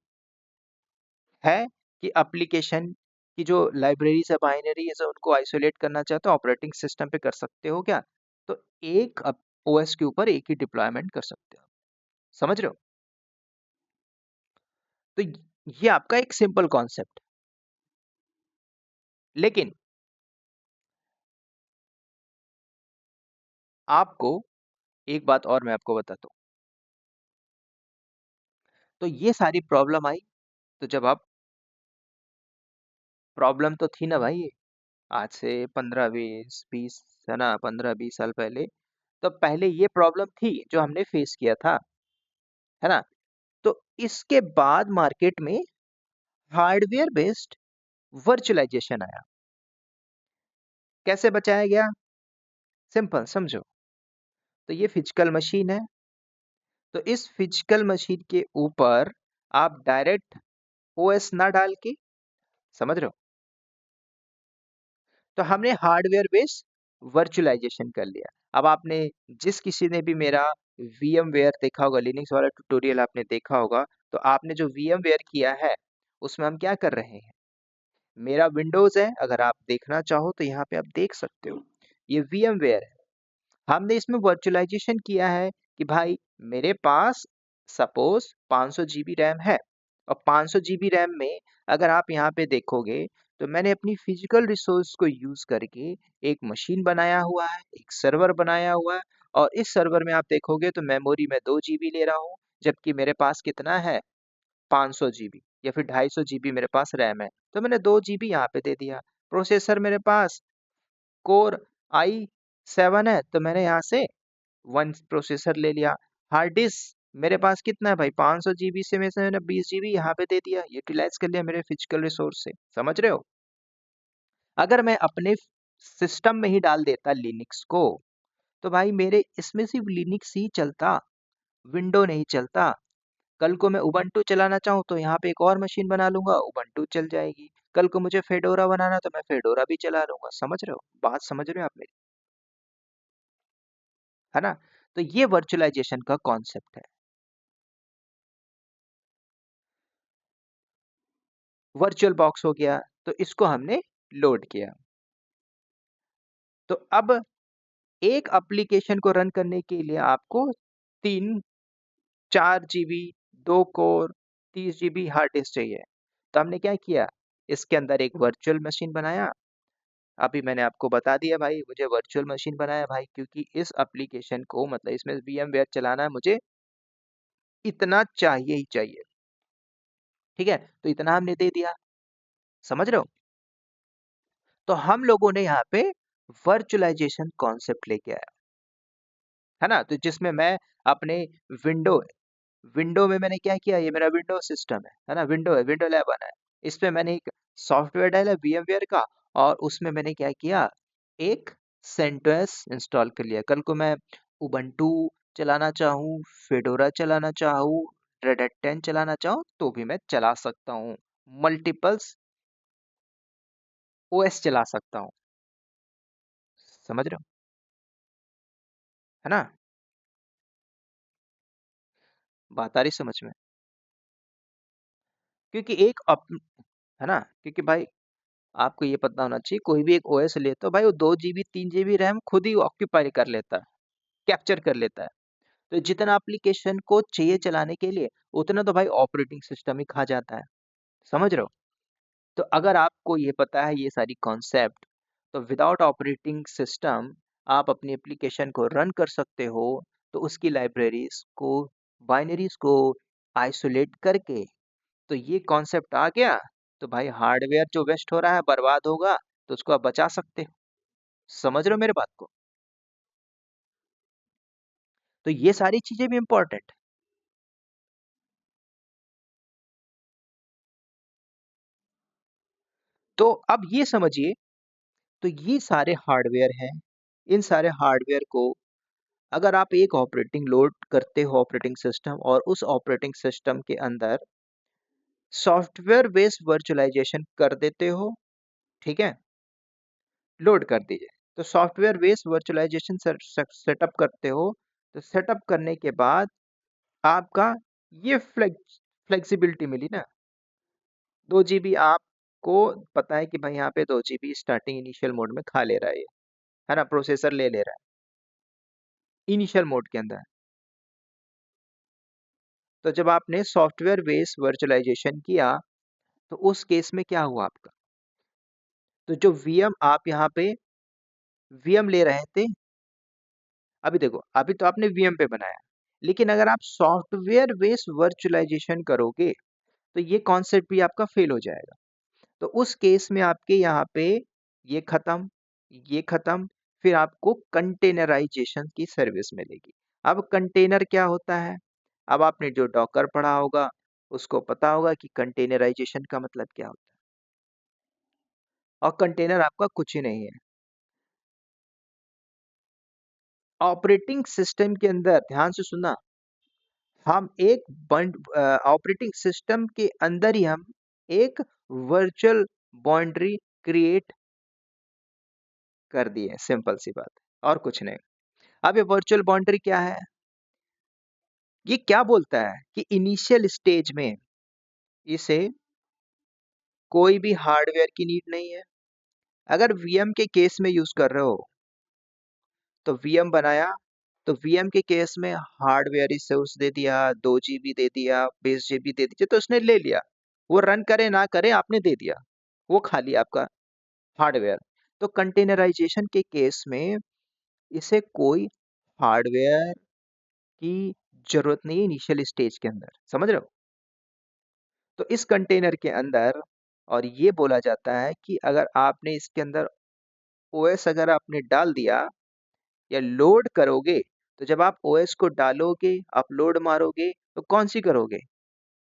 है कि एप्लीकेशन की जो लाइब्रेरीज है, बाइनरीज है, उनको आइसोलेट करना चाहते हो ऑपरेटिंग सिस्टम पे कर सकते हो क्या, तो एक ओएस के ऊपर एक ही डिप्लॉयमेंट कर सकते हो, समझ रहे हो। तो ये आपका एक सिंपल कॉन्सेप्ट, लेकिन आपको एक बात और मैं आपको बताता हूँ। तो ये सारी प्रॉब्लम आई, तो जब आप, प्रॉब्लम तो थी ना भाई, आज से 15-20 है ना, 15-20 साल पहले, तो पहले ये प्रॉब्लम थी जो हमने फेस किया था, है ना। तो इसके बाद मार्केट में हार्डवेयर बेस्ड वर्चुअलाइजेशन आया। कैसे बचाया गया, सिंपल समझो। तो ये फिजिकल मशीन है, तो इस फिजिकल मशीन के ऊपर आप डायरेक्ट ओएस ना डाल के, समझ रहे हो, तो हमने हार्डवेयर बेस्ड वर्चुअलाइजेशन कर लिया। अब आपने, जिस किसी ने भी मेरा VMware देखा होगा, लिनक्स वाला ट्यूटोरियल आपने देखा होगा, तो आपने जो VMware किया है उसमें हम क्या कर रहे हैं, मेरा विंडोज है, अगर आप देखना चाहो तो यहाँ पे आप देख सकते हो, ये VMware है। हमने इसमें वर्चुअलाइजेशन किया है कि भाई मेरे पास सपोज 500 जीबी रैम है, और 500 जीबी रैम में अगर आप यहाँ पे देखोगे, तो मैंने अपनी फिजिकल रिसोर्स को यूज करके एक मशीन बनाया हुआ है, एक सर्वर बनाया हुआ है, और इस सर्वर में आप देखोगे तो मेमोरी में 2 GB ले रहा हूँ, जबकि मेरे पास कितना है, 500 जीबी या फिर 250 जीबी मेरे पास रैम है, तो मैंने 2 GB यहाँ पे दे दिया। प्रोसेसर मेरे पास कोर i7 है, तो मैंने यहाँ से 1 प्रोसेसर ले लिया। हार्ड डिस्क मेरे पास कितना है भाई, 500 जीबी से में से मैंने 20 GB यहाँ पे दे दिया, यूटिलाइज कर लिया मेरे फिजिकल रिसोर्स से, समझ रहे हो। अगर मैं अपने सिस्टम में ही डाल देता लिनक्स को, तो भाई मेरे इसमें सिर्फ लिनक्स ही चलता, विंडो नहीं चलता। कल को मैं उबंटू चलाना चाहूँ तो यहाँ पे एक और मशीन बना लूंगा, उबंटू चल जाएगी। कल को मुझे फेडोरा बनाना तो मैं फेडोरा भी चला लूंगा, समझ रहे हो, बात समझ रहे हो आप मेरी। है ना? तो ये वर्चुअलाइजेशन का कॉन्सेप्ट है। वर्चुअल बॉक्स हो गया, तो इसको हमने लोड किया। तो अब एक एप्लीकेशन को रन करने के लिए आपको 3 4 GB, 2 core, 30 GB hard disk चाहिए। तो हमने क्या किया, इसके अंदर एक वर्चुअल मशीन बनाया। अभी मैंने आपको बता दिया भाई, मुझे वर्चुअल मशीन बनाया भाई, क्योंकि इस एप्लीकेशन को मतलब इसमें VMware चलाना है, मुझे इतना चाहिए ही चाहिए। ठीक है? तो इतना हमने दे दिया, समझ रहे हो? तो हम लोगों ने यहाँ पे वर्चुअलाइजेशन कॉन्सेप्ट लेके आया, है ना? तो जिसमें मैं अपने विंडो विंडो में मैंने क्या किया, ये मेरा विंडो सिस्टम है ना? विंडो है, विंडो 11 है। इसमें मैंने एक सॉफ्टवेयर डाला VMware का, और उसमें मैंने क्या किया, एक सेंटोस इंस्टॉल कर लिया। कल को मैं उबंटू चलाना चाहूँ, फेडोरा चलाना चाहूँ, रेड हैट 10 चलाना चाहूँ, तो भी मैं चला सकता हूँ। मल्टीपल्स OS चला सकता हूँ, समझ रहे हो? है ना? बात आ रही समझ में? क्योंकि एक अप है ना? क्योंकि भाई आपको ये पता होना चाहिए, कोई भी एक ओएस लेते हो भाई, वो 2 जीबी 3 जीबी रैम खुद ही ऑक्यूपाई कर लेता है, कैप्चर कर लेता है। तो जितना एप्लीकेशन को चाहिए चलाने के लिए, उतना तो भाई ऑपरेटिंग सिस्टम ही खा जाता है, समझ रहे हो? तो अगर आपको ये पता है ये सारी कॉन्सेप्ट, तो विदाउट ऑपरेटिंग सिस्टम आप अपनी एप्लीकेशन को रन कर सकते हो। तो उसकी लाइब्रेरीज को, बाइनरीज को आइसोलेट करके, तो ये कॉन्सेप्ट आ गया, तो भाई हार्डवेयर जो वेस्ट हो रहा है, बर्बाद होगा, तो उसको आप बचा सकते हो। समझ रहे हो मेरे बात को? तो ये सारी चीजें भी इंपॉर्टेंट। तो अब ये समझिए, तो ये सारे हार्डवेयर हैं। इन सारे हार्डवेयर को अगर आप एक ऑपरेटिंग लोड करते हो, ऑपरेटिंग सिस्टम, और उस ऑपरेटिंग सिस्टम के अंदर सॉफ्टवेयर बेस्ड वर्चुअलाइजेशन कर देते हो, ठीक है, लोड कर दीजिए। तो सॉफ्टवेयर बेस्ड वर्चुअलाइजेशन सेटअप करते हो, तो सेटअप करने के बाद आपका ये फ्लेक्सिबिलिटी मिली ना, 2 जीबी आपको पता है कि भाई यहाँ पे 2 जीबी स्टार्टिंग इनिशियल मोड में खा ले रहा है ये, है ना? प्रोसेसर ले ले रहा है इनिशियल मोड के अंदर। तो जब आपने सॉफ्टवेयर बेस्ड वर्चुअलाइजेशन किया, तो उस केस में क्या हुआ आपका, तो जो VM आप यहाँ पे VM ले रहे थे, अभी देखो, अभी तो आपने VM पे बनाया, लेकिन अगर आप सॉफ्टवेयर बेस्ड वर्चुअलाइजेशन करोगे, तो ये कॉन्सेप्ट भी आपका फेल हो जाएगा। तो उस केस में आपके यहाँ पे ये खत्म, ये खत्म, फिर आपको कंटेनराइजेशन की सर्विस मिलेगी। अब कंटेनर क्या होता है? अब आपने जो डॉकर पढ़ा होगा, उसको पता होगा कि कंटेनराइजेशन का मतलब क्या होता है। और कंटेनर आपका कुछ ही नहीं है, ऑपरेटिंग सिस्टम के अंदर, ध्यान से सुनना, हम एक बंड ऑपरेटिंग सिस्टम के अंदर ही हम एक वर्चुअल बाउंड्री क्रिएट कर दिए, सिंपल सी बात, और कुछ नहीं। अब ये वर्चुअल बाउंड्री क्या है? ये क्या बोलता है कि इनिशियल स्टेज में इसे कोई भी हार्डवेयर की नीड नहीं है। अगर VM के केस में यूज कर रहे हो, तो VM बनाया, तो VM के केस में हार्डवेयर रिसोर्स दे दिया, 2 GB दे दिया, 20 GB दे दीजिए, तो उसने ले लिया। वो रन करे ना करे, आपने दे दिया, वो खा लिया आपका हार्डवेयर। तो कंटेनराइजेशन के केस में इसे कोई हार्डवेयर की जरूरत नहीं है इनिशियल स्टेज के अंदर, समझ रहे हो? तो इस कंटेनर के अंदर, और ये बोला जाता है कि अगर आपने इसके अंदर OS अगर आपने डाल दिया या लोड करोगे, तो जब आप OS को डालोगे, अपलोड मारोगे, तो कौन सी करोगे,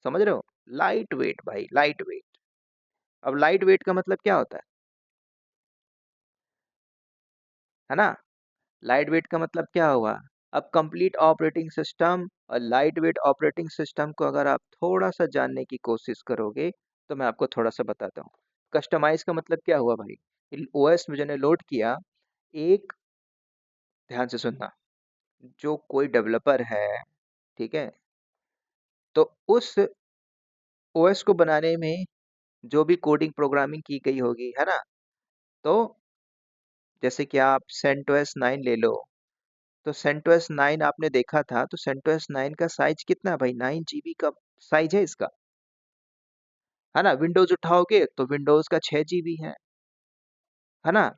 समझ रहे हो? लाइट वेट भाई, लाइट वेट। अब लाइट वेट का मतलब क्या होता है ना? लाइट वेट का मतलब क्या हुआ? अब कंप्लीट ऑपरेटिंग सिस्टम और लाइट वेट ऑपरेटिंग सिस्टम को अगर आप थोड़ा सा जानने की कोशिश करोगे, तो मैं आपको थोड़ा सा बताता हूँ। कस्टमाइज का मतलब क्या हुआ भाई? OS में मैंने लोड किया, एक, ध्यान से सुनना, जो कोई डेवलपर है, ठीक है, तो उस ओएस को बनाने में जो भी कोडिंग प्रोग्रामिंग की गई होगी, है ना? तो जैसे कि आप सेंटोस 9 ले लो, तो सेंटोस 9 आपने देखा था, तो सेंटोस 9 का साइज कितना है भाई? 9 जीबी का साइज है इसका, है ना? विंडोज उठाओगे तो विंडोज का 6 जीबी है ना?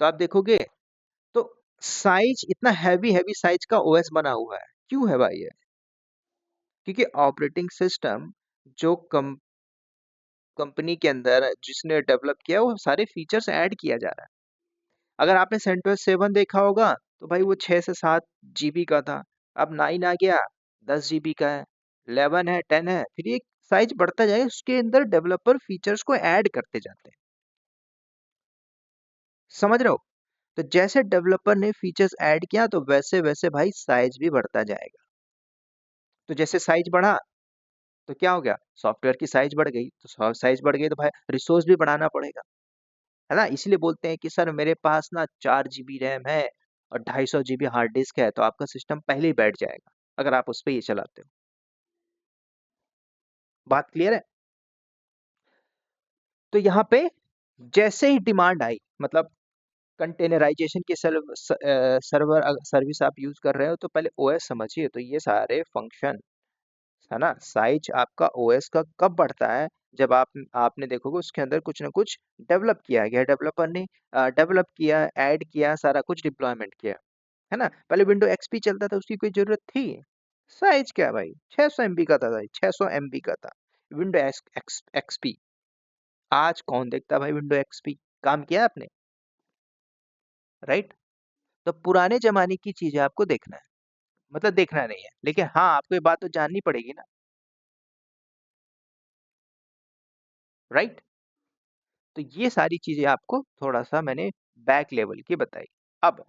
तो आप देखोगे तो साइज इतना हैवी हैवी साइज का ओएस बना हुआ है। क्यों है भाई ये? क्योंकि ऑपरेटिंग सिस्टम जो कंपनी के अंदर जिसने डेवलप किया वो सारे फीचर्स ऐड किया जा रहा है। अगर आपने सेंटोस 7 देखा होगा तो भाई वो 6 से 7 जीबी का था। अब 9 आ गया, 10 जीबी का है, 11 है, 10 है, फिर ये साइज बढ़ता जाए, उसके अंदर डेवलपर फीचर्स को ऐड करते जाते हैं। समझ रहे हो? तो जैसे डेवलपर ने फीचर्स ऐड किया तो वैसे वैसे भाई साइज भी बढ़ता जाएगा। तो जैसे साइज बढ़ा तो क्या हो गया? सॉफ्टवेयर की साइज बढ़ गई, तो साइज बढ़ गई तो भाई रिसोर्स भी बढ़ाना पड़ेगा, है ना? इसलिए बोलते हैं कि सर मेरे पास ना 4 जीबी रैम है और 250 जीबी हार्ड डिस्क है, तो आपका सिस्टम पहले ही बैठ जाएगा अगर आप उस पे ये चलाते हो। बात क्लियर है? तो यहाँ पे जैसे ही डिमांड आई, मतलब कंटेनराइजेशन की सर्वर सर्विस आप यूज कर रहे हो, तो पहले ओएस समझिए। तो ये सारे फंक्शन, है ना, साइज आपका ओएस का कब बढ़ता है? जब आपने देखोगे उसके अंदर कुछ ना कुछ डेवलप किया गया, डेवलपर ने डेवलप किया, ऐड किया, सारा कुछ डिप्लॉयमेंट किया, है ना? पहले विंडो एक्सपी चलता था, उसकी कोई जरूरत थी? साइज क्या भाई, 600 एमबी का था भाई, 600 एमबी का था विंडो एक्सपी। आज कौन देखता भाई विंडो एक्सपी? काम किया आपने? राइट? तो पुराने जमाने की चीजें आपको देखना है, मतलब देखना नहीं है, लेकिन हाँ आपको ये बात तो जाननी पड़ेगी ना, राइट? तो ये सारी चीजें आपको थोड़ा सा मैंने बैक लेवल की बताई। अब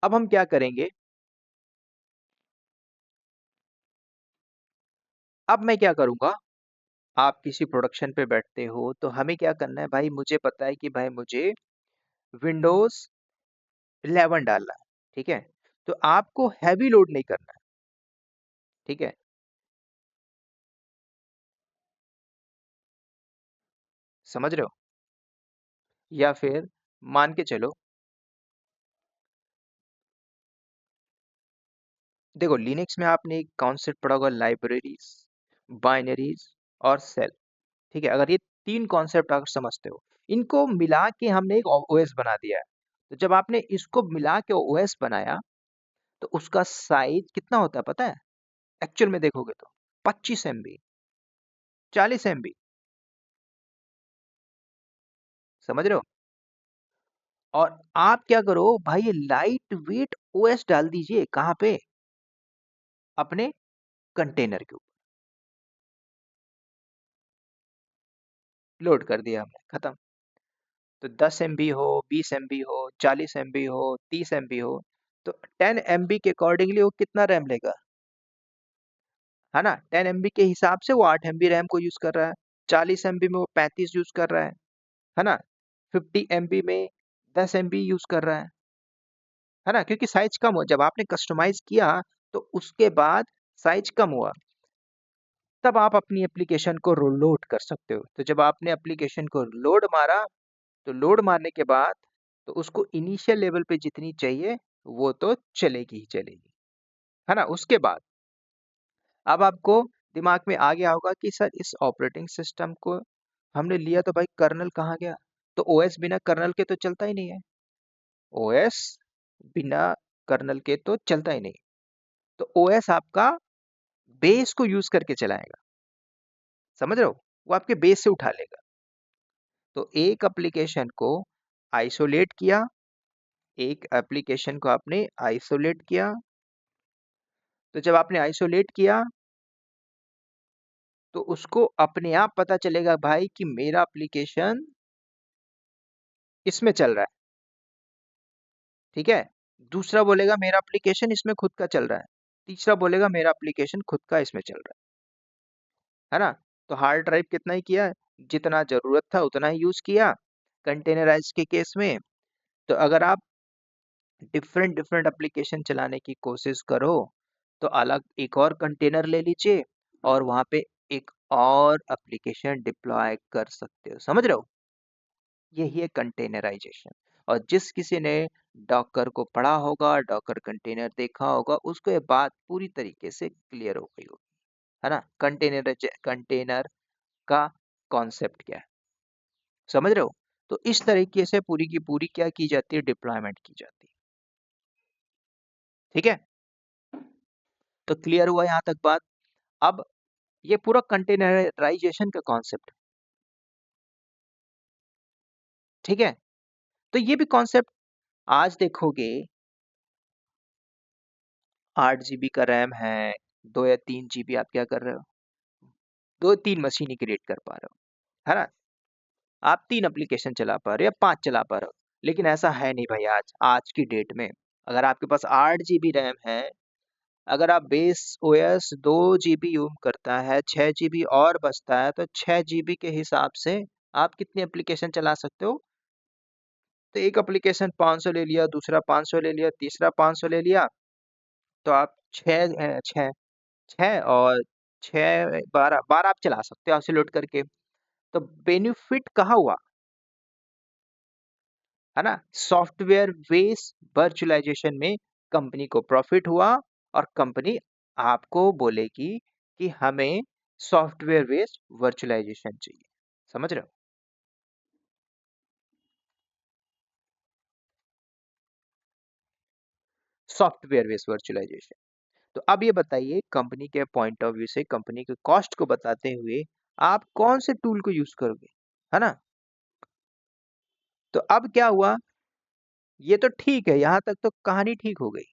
अब हम क्या करेंगे? अब मैं क्या करूंगा? आप किसी प्रोडक्शन पे बैठते हो तो हमें क्या करना है भाई? मुझे पता है कि भाई मुझे विंडोज 11 डालना है, ठीक है? तो आपको हैवी लोड नहीं करना है, ठीक है? समझ रहे हो? या फिर मान के चलो, देखो लिनक्स में आपने एक कॉन्सेप्ट पढ़ा होगा, लाइब्रेरीज, बाइनरीज और सेल, ठीक है? अगर ये तीन कॉन्सेप्ट अगर समझते हो, इनको मिला के हमने एक ओएस बना दिया है। तो जब आपने इसको मिला के ओएस बनाया तो उसका साइज कितना होता है पता है? एक्चुअल में देखोगे तो 25 एमबी, 40 एमबी। समझ रहे हो? और आप क्या करो भाई, ये लाइट वेट ओएस डाल दीजिए। कहाँ पे? अपने कंटेनर के ऊपर लोड कर दिया हमने, खत्म। तो 10 एमबी हो, 20 एमबी हो, 40 एमबी हो, 30 एमबी हो, तो 10 एमबी के अकॉर्डिंगली वो कितना रैम लेगा, है ना? 10 एमबी के हिसाब से वो 8 एमबी रैम को यूज कर रहा है, 40 एमबी में वो 35 यूज कर रहा है ना? 50 एमबी में 10 एमबी यूज कर रहा है ना? क्योंकि साइज कम हो, जब आपने कस्टमाइज किया तो उसके बाद साइज कम हुआ, तब आप अपनी एप्लीकेशन को लोड कर सकते हो। तो जब आपने एप्लीकेशन को लोड मारा, तो लोड मारने के बाद तो उसको इनिशियल लेवल पे जितनी चाहिए वो तो चलेगी ही चलेगी, है ना? उसके बाद अब आपको दिमाग में आ गया होगा कि सर इस ऑपरेटिंग सिस्टम को हमने लिया, तो भाई कर्नल कहाँ गया? तो ओएस बिना कर्नल के तो चलता ही नहीं है। ओएस बिना कर्नल के तो चलता ही नहीं। तो ओएस आपका बेस को यूज करके चलाएगा, समझ रहे हो? वो आपके बेस से उठा लेगा। तो एक एप्लीकेशन को आइसोलेट किया, एक एप्लीकेशन को आपने आइसोलेट किया, तो जब आपने आइसोलेट किया तो उसको अपने आप पता चलेगा भाई कि मेरा एप्लीकेशन इसमें चल रहा है, ठीक है? दूसरा बोलेगा मेरा एप्लीकेशन इसमें खुद का चल रहा है, तीसरा बोलेगा मेरा एप्लीकेशन खुद का इसमें चल रहा है ना? तो हार्ड ड्राइव कितना ही किया, जितना जरूरत था उतना ही यूज किया। कंटेनराइज के केस में तो अगर आप डिफरेंट डिफरेंट एप्लीकेशन चलाने की कोशिश करो तो अलग एक और कंटेनर ले लीजिए और वहां पे एक और एप्लीकेशन डिप्लॉय कर सकते हो। समझ रहे हो? यही है कंटेनराइजेशन। और जिस किसी ने डॉकर को पढ़ा होगा, डॉकर कंटेनर देखा होगा, उसको ये बात पूरी तरीके से क्लियर हो गई होगी, है ना? कंटेनर का कॉन्सेप्ट क्या है, समझ रहे हो? तो इस तरीके से पूरी की पूरी क्या की जाती है, डिप्लॉयमेंट की जाती है। ठीक है, तो क्लियर हुआ यहाँ तक बात। अब ये पूरा कंटेनराइजेशन का कॉन्सेप्ट, ठीक है? तो ये भी कॉन्सेप्ट आज देखोगे, 8 GB का रैम है, 2 या 3 GB आप क्या कर रहे हो, 2-3 मशीन ही क्रिएट कर पा रहे हो, है ना? आप 3 एप्लीकेशन चला पा रहे हो या 5 चला पा रहे हो। लेकिन ऐसा है नहीं भाई, आज की डेट में अगर आपके पास 8 GB रैम है, अगर आप बेस ओएस 2 GB यूज करता है, 6 GB और बचता है, तो 6 GB के हिसाब से आप कितनी एप्लीकेशन चला सकते हो? तो एक एप्लीकेशन 500 ले लिया, दूसरा 500 ले लिया, तीसरा 500 ले लिया, तो आप 6 और 6 12 12 आप चला सकते हो आइसोलेट करके। तो बेनिफिट कहाँ हुआ, है ना? सॉफ्टवेयर बेस्ड वर्चुअलाइजेशन में कंपनी को प्रॉफिट हुआ और कंपनी आपको बोलेगी कि हमें सॉफ्टवेयर बेस्ड वर्चुअलाइजेशन चाहिए। समझ रहे हो? Software based virtualization. तो अब ये बताइए, कंपनी के पॉइंट ऑफ व्यू से, कंपनी के कॉस्ट को बताते हुए आप कौन से टूल को यूज करोगे, है ना? तो अब क्या हुआ, ये तो ठीक है, यहां तक तो कहानी ठीक हो गई।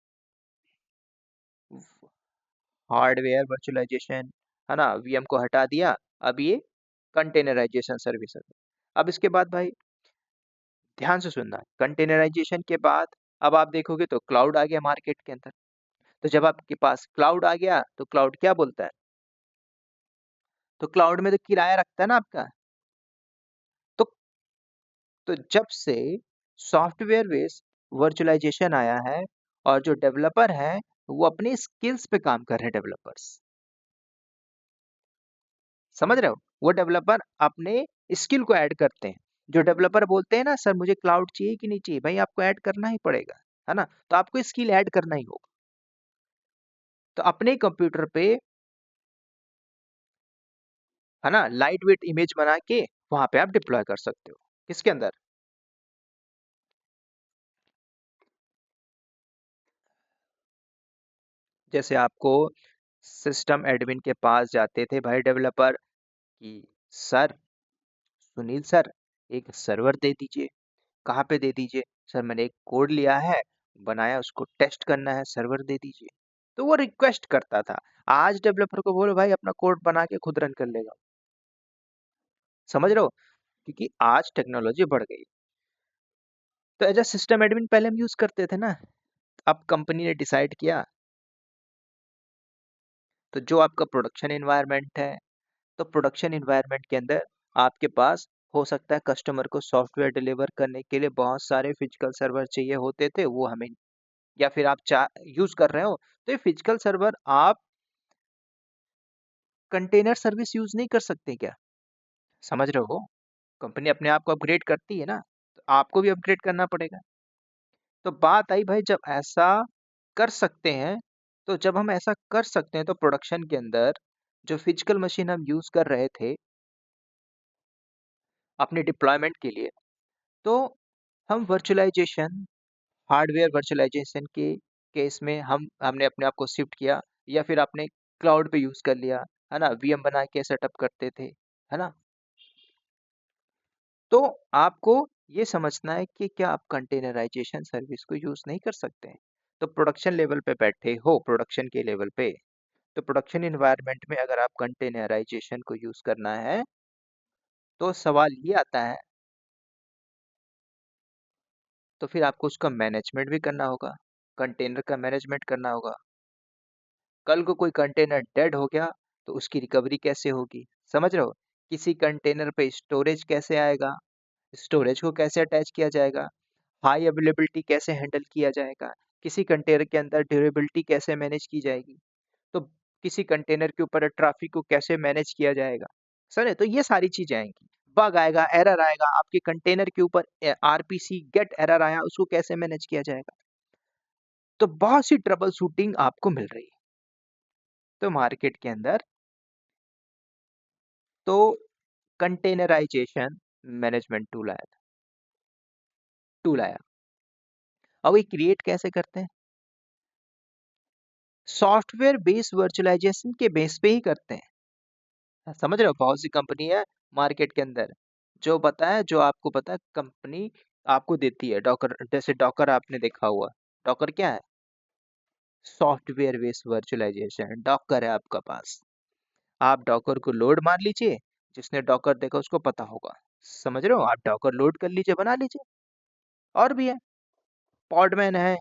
हार्डवेयर वर्चुअलाइजेशन, है ना, वीएम को हटा दिया, अब ये कंटेनराइजेशन सर्विस है। अब इसके बाद भाई ध्यान से सुनना, कंटेनराइजेशन के बाद अब आप देखोगे तो क्लाउड आ गया मार्केट के अंदर। तो जब आपके पास क्लाउड आ गया तो क्लाउड क्या बोलता है, तो क्लाउड में तो किराया रखता है ना आपका। तो जब से सॉफ्टवेयर बेस्ड वर्चुअलाइजेशन आया है और जो डेवलपर है वो अपनी स्किल्स पे काम कर रहे हैं, डेवलपर्स, समझ रहे हो? वो डेवलपर अपने स्किल को ऐड करते हैं। जो डेवलपर बोलते हैं ना सर मुझे क्लाउड चाहिए कि नहीं चाहिए, भाई आपको ऐड करना ही पड़ेगा, है ना? तो आपको स्किल ऐड करना ही होगा। तो अपने कंप्यूटर पे, है ना, लाइट वेट इमेज बना के वहां पे आप डिप्लॉय कर सकते हो। किसके अंदर? जैसे आपको सिस्टम एडमिन के पास जाते थे भाई डेवलपर कि सर, सुनील सर, एक सर्वर दे दीजिए। कहाँ पे दे दीजिए? सर मैंने एक कोड लिया है, बनाया, उसको टेस्ट करना है, सर्वर दे दीजिए। तो वो रिक्वेस्ट करता था। आज डेवलपर को बोलो भाई अपना कोड बना के खुद रन कर लेगा। समझ रहे हो? क्योंकि आज टेक्नोलॉजी बढ़ गई। तो एज अ सिस्टम एडमिन पहले हम यूज करते थे ना, अब कंपनी ने डिसाइड किया, तो जो आपका प्रोडक्शन एनवायरनमेंट है, तो प्रोडक्शन एनवायरनमेंट के अंदर आपके पास हो सकता है कस्टमर को सॉफ्टवेयर डिलीवर करने के लिए बहुत सारे फिजिकल सर्वर चाहिए होते थे, वो हमें, या फिर आप यूज कर रहे हो, तो ये फिजिकल सर्वर आप कंटेनर सर्विस यूज नहीं कर सकते क्या? समझ रहे हो? कंपनी अपने आप को अपग्रेड करती है ना, तो आपको भी अपग्रेड करना पड़ेगा। तो बात आई भाई, जब ऐसा कर सकते हैं, तो जब हम ऐसा कर सकते हैं तो प्रोडक्शन के अंदर जो फिजिकल मशीन हम यूज कर रहे थे अपने डिप्लॉयमेंट के लिए, तो हम वर्चुअलाइजेशन, हार्डवेयर वर्चुअलाइजेशन के केस में हमने अपने आप को शिफ्ट किया, या फिर आपने क्लाउड पे यूज कर लिया, है ना, वीएम बना के सेटअप करते थे, है ना? तो आपको ये समझना है कि क्या आप कंटेनराइजेशन सर्विस को यूज नहीं कर सकते हैं? तो प्रोडक्शन लेवल पे बैठे हो, प्रोडक्शन के लेवल पे, तो प्रोडक्शन इन्वायरमेंट में अगर आप कंटेनराइजेशन को यूज करना है, तो सवाल ये आता है, तो फिर आपको उसका मैनेजमेंट भी करना होगा, कंटेनर का मैनेजमेंट करना होगा। कल को कोई कंटेनर डेड हो गया तो उसकी रिकवरी कैसे होगी? समझ रहे हो? किसी कंटेनर पे स्टोरेज कैसे आएगा? स्टोरेज को कैसे अटैच किया जाएगा? हाई अवेलेबिलिटी कैसे हैंडल किया जाएगा, किसी कंटेनर के अंदर ड्यूरेबिलिटी कैसे मैनेज की जाएगी, तो किसी कंटेनर के ऊपर ट्रैफिक को कैसे मैनेज किया जाएगा, समझे? तो ये सारी चीजें आएंगी। बग आएगा, एरर आएगा, आपके कंटेनर के ऊपर आरपीसी गेट एरर आया, उसको कैसे मैनेज किया जाएगा। तो बहुत सी ट्रबल शूटिंग आपको मिल रही है। तो मार्केट के अंदर तो कंटेनराइजेशन मैनेजमेंट टूल आया। अब ये क्रिएट कैसे करते हैं? सॉफ्टवेयर बेस्ड वर्चुअलाइजेशन के बेस पे ही करते हैं। समझ रहे हो? बहुत सी कंपनी है मार्केट के अंदर जो आपको पता है कंपनी आपको देती है। डॉकर, जैसे डॉकर आपने देखा हुआ, डॉकर क्या है? Software based virtualisation. डॉकर है आपका पास, आप डॉकर को लोड मार लीजिए, जिसने डॉकर देखा उसको पता होगा। समझ रहे हो? आप डॉकर लोड कर लीजिए, बना लीजिए। और भी है, पॉडमैन है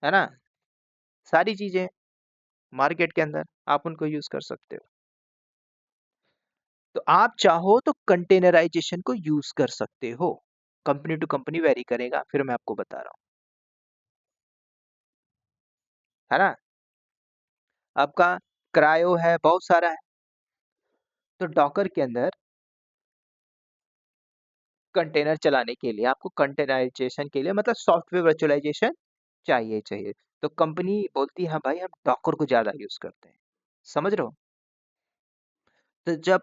ना, सारी चीजें मार्केट के अंदर आप उनको यूज कर सकते हो। तो आप चाहो तो कंटेनराइजेशन को यूज कर सकते हो। कंपनी टू कंपनी वेरी करेगा, फिर मैं आपको बता रहा हूँ, है ना। आपका क्रायो है, बहुत सारा है। तो डॉकर के अंदर कंटेनर चलाने के लिए आपको कंटेनराइजेशन के लिए मतलब सॉफ्टवेयर वर्चुअलाइजेशन चाहिए। तो कंपनी बोलती है हाँ भाई हम डॉकर को ज्यादा यूज करते हैं। समझ रहे हो? तो जब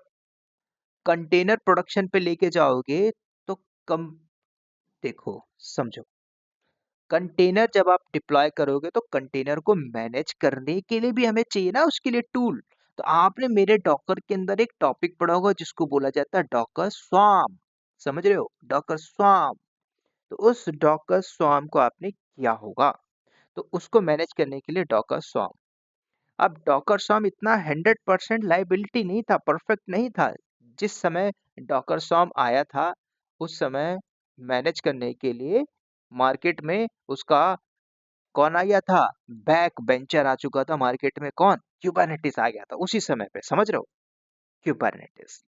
कंटेनर प्रोडक्शन पे लेके जाओगे तो कम, देखो समझो, कंटेनर जब आप डिप्लॉय करोगे तो कंटेनर को मैनेज करने के लिए भी हमें चाहिए ना उसके लिए टूल। तो आपने मेरे डॉकर के अंदर एक टॉपिक पढ़ा होगा जिसको बोला जाता है डॉकर स्वाम। समझ रहे हो? डॉकर स्वाम। तो उस डॉकर स्वाम को आपने किया होगा, तो उसको मैनेज करने के लिए डॉकर स्वाम। अब डॉकर स्वाम इतना 100% लाइबिलिटी नहीं था, परफेक्ट नहीं था। जिस समय डॉकर स्वाम आया था उस समय मैनेज करने के लिए मार्केट में उसका कौन आ गया था? बैक बेंचर आ चुका था मार्केट में। कौन? क्यूबरनेटिस आ गया था उसी समय पे। समझ रहे हो? क्यूबरनेटिस।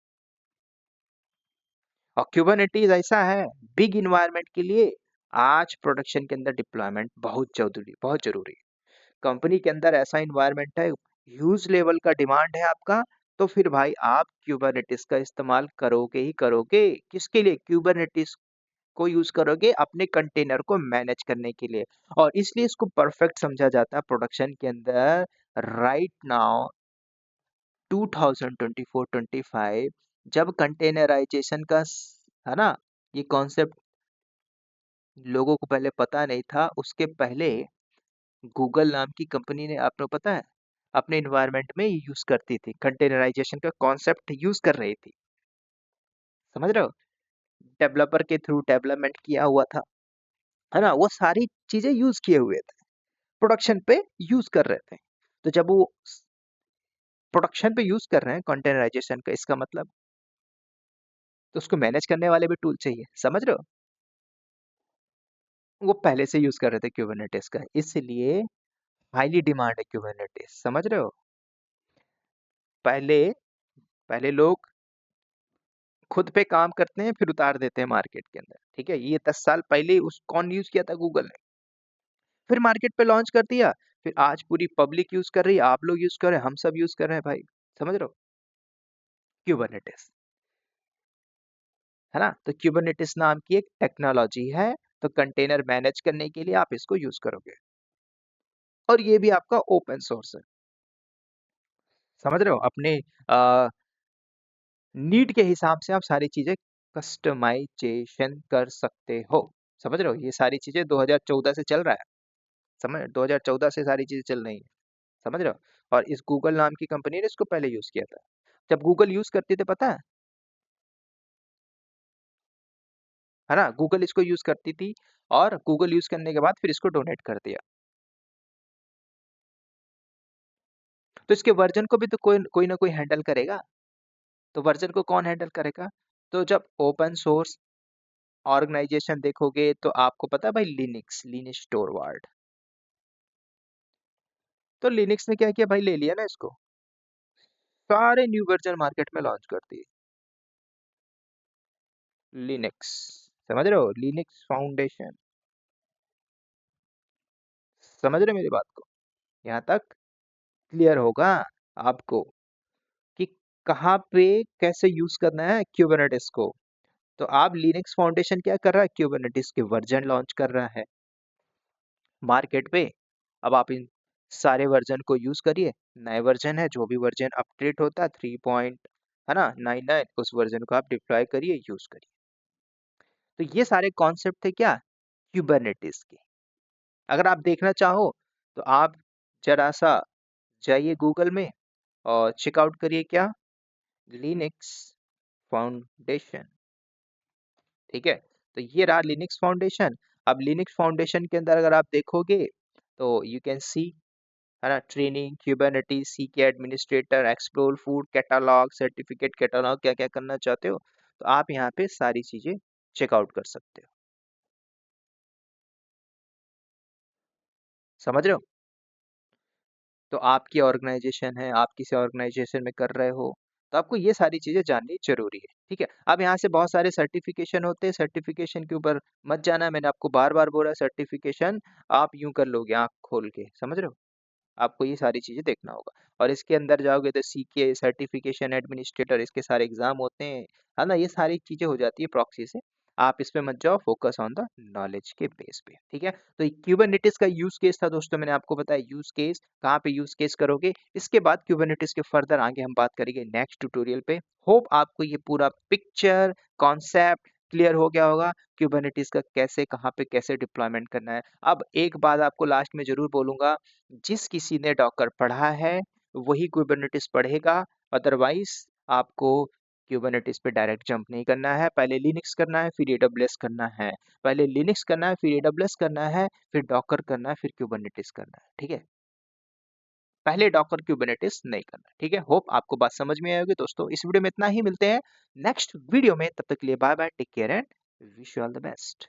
और क्यूबरनेटिस ऐसा है बिग इन्वायरमेंट के लिए आज प्रोडक्शन के अंदर डिप्लॉयमेंट बहुत जरूरी है। कंपनी के अंदर ऐसा इन्वायरमेंट है, ह्यूज लेवल का डिमांड है आपका, तो फिर भाई आप क्यूबरनेटिस का इस्तेमाल करोगे ही करोगे। किसके लिए? क्यूबरनेटिस को यूज करोगे अपने कंटेनर को मैनेज करने के लिए। और इसलिए इसको परफेक्ट समझा जाता है प्रोडक्शन के अंदर। राइट नाउ 2024-25 जब कंटेनराइजेशन का है ना, ये कॉन्सेप्ट लोगों को पहले पता नहीं था, उसके पहले गूगल नाम की कंपनी ने, आपको पता है, अपने इन्वायरमेंट में यूज करती थी कंटेनराइजेशन का कॉन्सेप्ट यूज कर रही थी। समझ रहे हो? डेवलपर के थ्रू डेवलपमेंट किया हुआ था, है ना, वो सारी चीजें यूज किए हुए थे, प्रोडक्शन पे यूज कर रहे थे। तो जब वो प्रोडक्शन पे यूज कर रहे हैं कंटेनराइजेशन का, इसका मतलब तो उसको मैनेज करने वाले भी टूल चाहिए। समझ रहे हो? वो पहले से यूज कर रहे थे क्यूबरनेटिस का, इसलिए हाईली डिमांड है क्यूबरनेटिस। समझ रहे हो? पहले पहले लोग खुद पे काम करते हैं फिर उतार देते हैं मार्केट के अंदर। ठीक है, ये 10 साल पहले उस कौन यूज किया था? गूगल ने। फिर मार्केट पे लॉन्च कर दिया, फिर आज पूरी पब्लिक यूज कर रही है, आप लोग यूज कर रहे हैं, हम सब यूज कर रहे हैं भाई। समझ रहे हो? क्यूबरनेटिस, है ना। तो क्यूबरनेटिस नाम की एक टेक्नोलॉजी है, तो कंटेनर मैनेज करने के लिए आप इसको यूज करोगे। और ये भी आपका ओपन सोर्स है। समझ रहे हो? अपने नीड के हिसाब से आप सारी चीजें कस्टमाइजेशन कर सकते हो। समझ रहे हो? ये सारी चीजें 2014 से चल रहा है। समझ, 2014 से सारी चीजें चल रही हैं। समझ रहे हो? और इस गूगल नाम की कंपनी ने इसको पहले यूज किया था। जब गूगल यूज करती थी, पता है ना, गूगल इसको यूज करती थी, और गूगल यूज करने के बाद फिर इसको डोनेट कर दिया। तो इसके वर्जन को भी तो कोई कोई ना कोई हैंडल करेगा। तो वर्जन को कौन हैंडल करेगा? तो जब ओपन सोर्स ऑर्गेनाइजेशन देखोगे तो आपको पता है भाई, लिनिक्स टोरवाल्ड। तो लिनक्स ने क्या किया भाई, ले लिया ना इसको, सारे न्यू वर्जन मार्केट में लॉन्च कर दिए। लिनक्स, समझ रहे हो, लिनक्स फाउंडेशन। समझ रहे हो मेरी बात को? यहाँ तक क्लियर होगा आपको कि कहाँ पे कैसे यूज करना है क्यूबरनेटिस को। तो आप लिनक्स फाउंडेशन क्या कर रहा है, क्यूबरनेटिस के वर्जन लॉन्च कर रहा है मार्केट पे। अब आप इन सारे वर्जन को यूज करिए। नए वर्जन है, जो भी वर्जन अपडेट होता है 3 पॉइंट, है ना, 99, उस वर्जन को आप डिप्लॉय करिए, यूज करिए। तो ये सारे कॉन्सेप्ट थे क्या, क्यूबरनेटिस के। अगर आप देखना चाहो तो आप जरा सा जाइए गूगल में और चेकआउट करिए क्या, लिनक्स फाउंडेशन। ठीक है, तो ये रहा लिनक्स फाउंडेशन। अब लिनक्स फाउंडेशन के अंदर अगर आप देखोगे तो यू कैन सी, है ना, ट्रेनिंग, क्यूबरनेटिस, सी के administrator, explore food catalogue, certificate catalogue, क्या क्या करना चाहते हो तो आप यहाँ पे सारी चीजें चेकआउट कर सकते हो। समझ रहे हो? तो आपकी ऑर्गेनाइजेशन है, आप किसी ऑर्गेनाइजेशन में कर रहे हो, तो आपको ये सारी चीजें जाननी जरूरी है। ठीक है, अब यहाँ से बहुत सारे सर्टिफिकेशन होते हैं, सर्टिफिकेशन के ऊपर मत जाना, मैंने आपको बार बार बोला सर्टिफिकेशन आप यूं कर लोगे आंख खोल के। समझ रहे हो? आपको ये सारी चीजें देखना होगा। और इसके अंदर जाओगे तो सीके सर्टिफिकेशन एडमिनिस्ट्रेटर, इसके सारे एग्जाम होते हैं, है ना, ये सारी चीजें हो जाती है प्रॉक्सी से। आप इस पे मत जाओ, फोकस ऑन द नॉलेज के बेस पे। ठीक है, तो क्यूबरनेटिस का यूज केस था दोस्तों, मैंने आपको बताया यूज केस कहाँ पे यूज केस करोगे। इसके बाद क्यूबरनेटिस के फर्दर आगे हम बात करेंगे नेक्स्ट ट्यूटोरियल पे। होप आपको ये पूरा पिक्चर कॉन्सेप्ट क्लियर हो गया होगा, क्यूबरनेटिस का कैसे कहाँ पे कैसे डिप्लॉयमेंट करना है। अब एक बात आपको लास्ट में जरूर बोलूंगा, जिस किसी ने डॉकर पढ़ा है वही कुबरनेटिस पढ़ेगा, अदरवाइज आपको क्यूबरनेटिस पे डायरेक्ट जंप नहीं करना है। पहले लिनक्स करना है, फिर एडब्ल्यूएस करना है, पहले लिनक्स करना है, फिर एडब्ल्यूएस करना है, फिर डॉकर करना है, फिर क्यूबरनेटिस करना है। ठीक है, पहले डॉकर क्यूबरनेटिस नहीं करना। ठीक है, होप आपको बात समझ में आई होगी दोस्तों। इस वीडियो में इतना ही, मिलते हैं नेक्स्ट वीडियो में, तब तक के लिए bye bye, take care and wish you all the best.